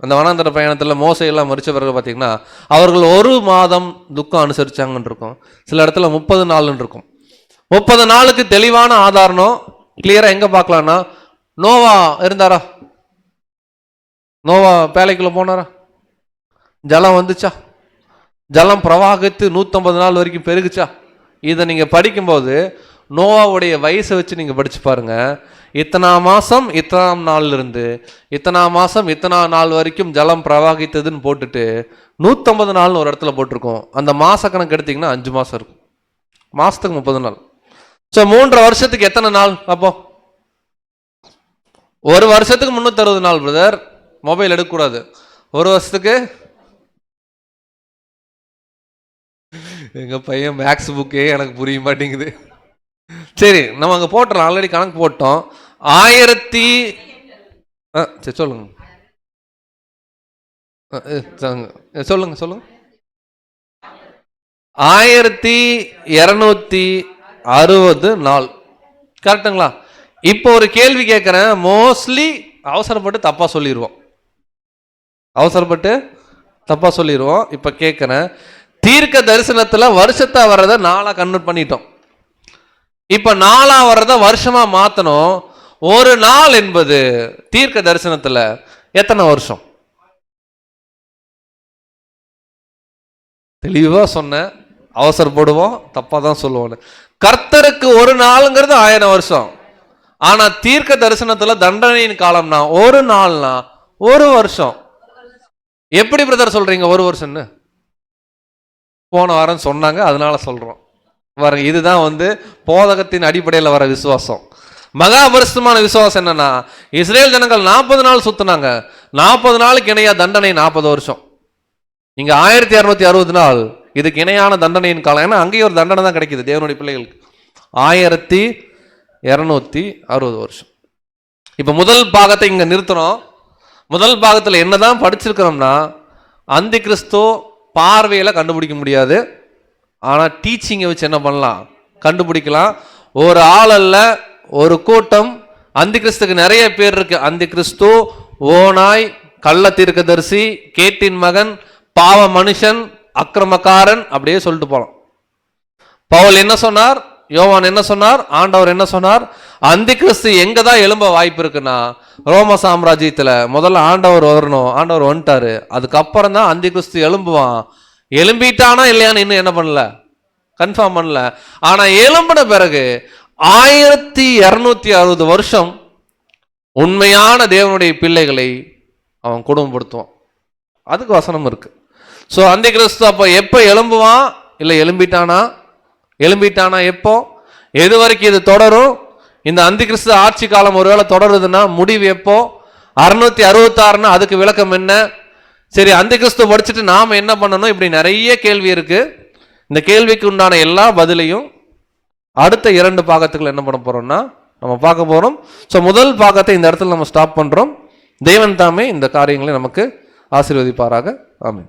அந்த வனாந்தர பயணத்தில் மோசையெல்லாம் மறிச்ச பிறகு பார்த்தீங்கன்னா அவர்கள் 1 மாதம் துக்கம் அனுசரிச்சாங்கன்னு இருக்கும், சில இடத்துல 30 நாள்னு இருக்கும். 30 நாளுக்கு தெளிவான ஆதாரம் கிளியரா எங்க பார்க்கலாம்னா, நோவா இருந்தாரா? நோவா பேழைக்குள்ள போனாரா? ஜலம் வந்துச்சா? ஜலம் பிரவாகித்து 150 நாள் வரைக்கும் பெருகுச்சா? இதை நீங்க படிக்கும்போது நோவாவுடைய வயசை வச்சு நீங்க படிச்சு பாருங்க. இத்தனா மாசம் இத்தனாம் நாள்ல இருந்து இத்தனா மாசம் இத்தனா நாள் வரைக்கும் ஜலம் பிரவாகித்ததுன்னு போட்டுட்டு 150 நாள்னு ஒரு இடத்துல போட்டிருக்கோம். அந்த மாச கணக்கு எடுத்தீங்கன்னா 5 மாசம் இருக்கும், மாசத்துக்கு 30 நாள். ஸோ 3.5 வருஷத்துக்கு எத்தனை நாள்? அப்போ ஒரு வருஷத்துக்கு 360 நாள். பிரதர் மொபைல் எடுக்கக்கூடாது. ஒரு வருஷத்துக்கு எங்க பையன் மேக்ஸ் புக்கே எனக்கு புரிய மாட்டேங்குது. சரி, நம்ம அங்க போட்டோம், ஆல்ரெடி கணக்கு போட்டோம். 1000 சரி சொல்லுங்க சொல்லுங்க சொல்லுங்க 1260 நாள், கரெக்டுங்களா? இப்போ ஒரு கேள்வி கேட்கிறேன். மோஸ்ட்லி அவசரப்பட்டு தப்பா சொல்லிடுவோம், இப்ப கேட்கிறேன், தீர்க்க தரிசனத்துல வருஷத்தை வர்றத நாளா கன்வெர்ட் பண்ணிட்டோம். இப்ப நாளா வர்றத வருஷமா மாத்தணும். ஒரு நாள் என்பது தீர்க்க தரிசனத்துல எத்தனை வருஷம்? தெளிவா சொன்ன, அவசரப்படுவோம், தப்பா தான் சொல்லுவோம். கர்த்தருக்கு ஒரு நாளுங்கிறது 1000 வருஷம். ஆனா தீர்க்க தரிசனத்துல தண்டனையின் காலம்னா ஒரு நாள்னா 1 வருஷம். எப்படி பிரதர் சொல்றீங்க 1 வருஷம்னு? போன வாரம் சொன்னாங்க, அதனால சொல்றோம். இதுதான் போதகத்தின் அடிப்படையில் வர விசுவாசம். மகாபரிசுத்தமான விசுவாசம் என்னன்னா, இஸ்ரேல் ஜனங்கள் 40 நாள் சுத்தினாங்க, 40 நாளுக்கு இணையா தண்டனை 40 வருஷம். இங்க 1260 நாள், இதுக்கு இணையான தண்டனையின் காலம். ஏன்னா அங்கேயும் ஒரு தண்டனை தான் கிடைக்குது தேவனுடைய பிள்ளைகளுக்கு. 1260 வருஷம். இப்ப முதல் பாகத்தை இங்க நிறுத்துறோம். முதல் பாகத்துல என்னதான் படிச்சிருக்கிறோம்னா, அந்தி கிறிஸ்து பார்வையில கண்டுபிடிக்க முடியாது, ஆனா டீச்சிங்கை வச்சு என்ன பண்ணலாம், கண்டுபிடிக்கலாம். ஒரு ஆள் அல்ல, ஒரு கூட்டம். அந்தி கிறிஸ்துக்கு நிறைய பேர் இருக்கு. அந்தி கிறிஸ்து, ஓனாய், கள்ள தீர்க்கதரிசி, கேட்டின் மகன், பாவ மனுஷன், அக்கிரமக்காரன், அப்படியே சொல்லிட்டு போலாம். பவுல் என்ன சொன்னார், யோவான் என்ன சொன்னார், ஆண்டவர் என்ன சொன்னார்? அந்தி கிறிஸ்து எங்க தான் எழும்ப வாய்ப்பு இருக்குன்னா, ரோம சாம்ராஜ்யத்துல முதல்ல ஆண்டவர் வரணும். ஆண்டவர் வந்துட்டாரு, அதுக்கப்புறம் தான் அந்தி கிறிஸ்து எழும்புவான். எழும்பிட்டானா இல்லையான்னு இன்னும் என்ன பண்ணல, கன்ஃபார்ம் பண்ணல. ஆனா எழும்பின பிறகு 1260 வருஷம் உண்மையான தேவனுடைய பிள்ளைகளை அவன் குடும்பப்படுத்துவான். அதுக்கு வசனம் இருக்கு. ஸோ அந்தி கிறிஸ்து அப்போ எப்போ எழும்புவான்? இல்லை எழும்பிட்டானா எப்போ? எது வரைக்கும் இது தொடரும்? இந்த அந்தி கிறிஸ்து ஆட்சி காலம் ஒருவேளை தொடருதுன்னா முடிவு எப்போ? 666ன்னா அதுக்கு விளக்கம் என்ன? சரி, அந்தி கிறிஸ்து படிச்சுட்டு நாம என்ன பண்ணணும்? இப்படி நிறைய கேள்வி இருக்கு. இந்த கேள்விக்கு உண்டான எல்லா பதிலையும் அடுத்த 2 பாகத்துக்குள்ள என்ன பண்ண போறோம்னா நம்ம பார்க்க போறோம். ஸோ முதல் பாகத்தை இந்த இடத்துல நம்ம ஸ்டாப் பண்றோம். தேவன் தாமே இந்த காரியங்களை நமக்கு ஆசீர்வதிப்பாராக. ஆமென்.